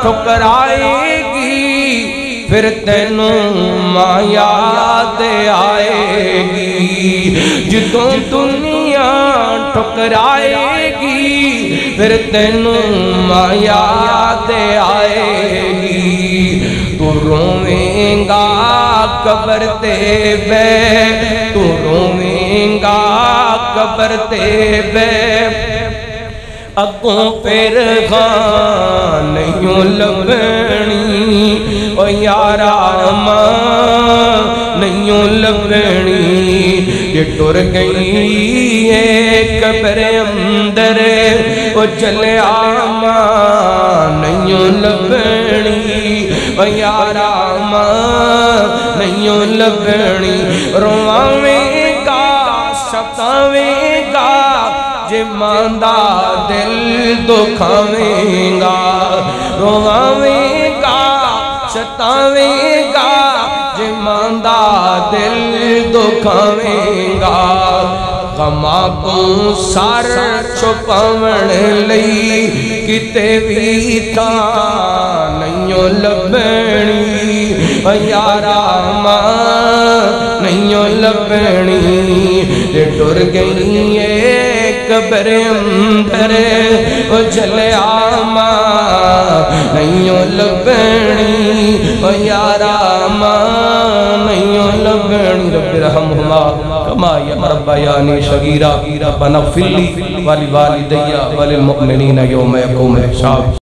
ٹھکرائے گی پھر تینوں ماں یاد آئے گی جتوں دنیا ٹھکرائے گی پھر تینوں ماں یاد آئے گی تو رویں گا قبر تے بے تو رویں گا قبر تے بے اگوں پھر خان نہیں لبنی او یارا ماں نہیں لبنی یہ ٹر گئی ہے قبر اندر او چلے آماں نہیں لبنی او یارا ماں نہیں لبنی رواویں گا ستاویں گا جے ماندہ دل دکھاویں گا رواویں گا ستاویں گا جے ماندہ دل دکھاویں گا غماں کو سر چھپاون لئی کتے بھی تھا نہیں نہیں لبنی یارا ماں نہیں لبنی تے ٹر گئی قبر اندر چلیا ماں نہیں لبنی یارا ماں نہیں لبنی رب رحمہما کما ربیانی صغیرا ربنا اغفر لی ولوالدی وللمؤمنین یوم یقوم الحساب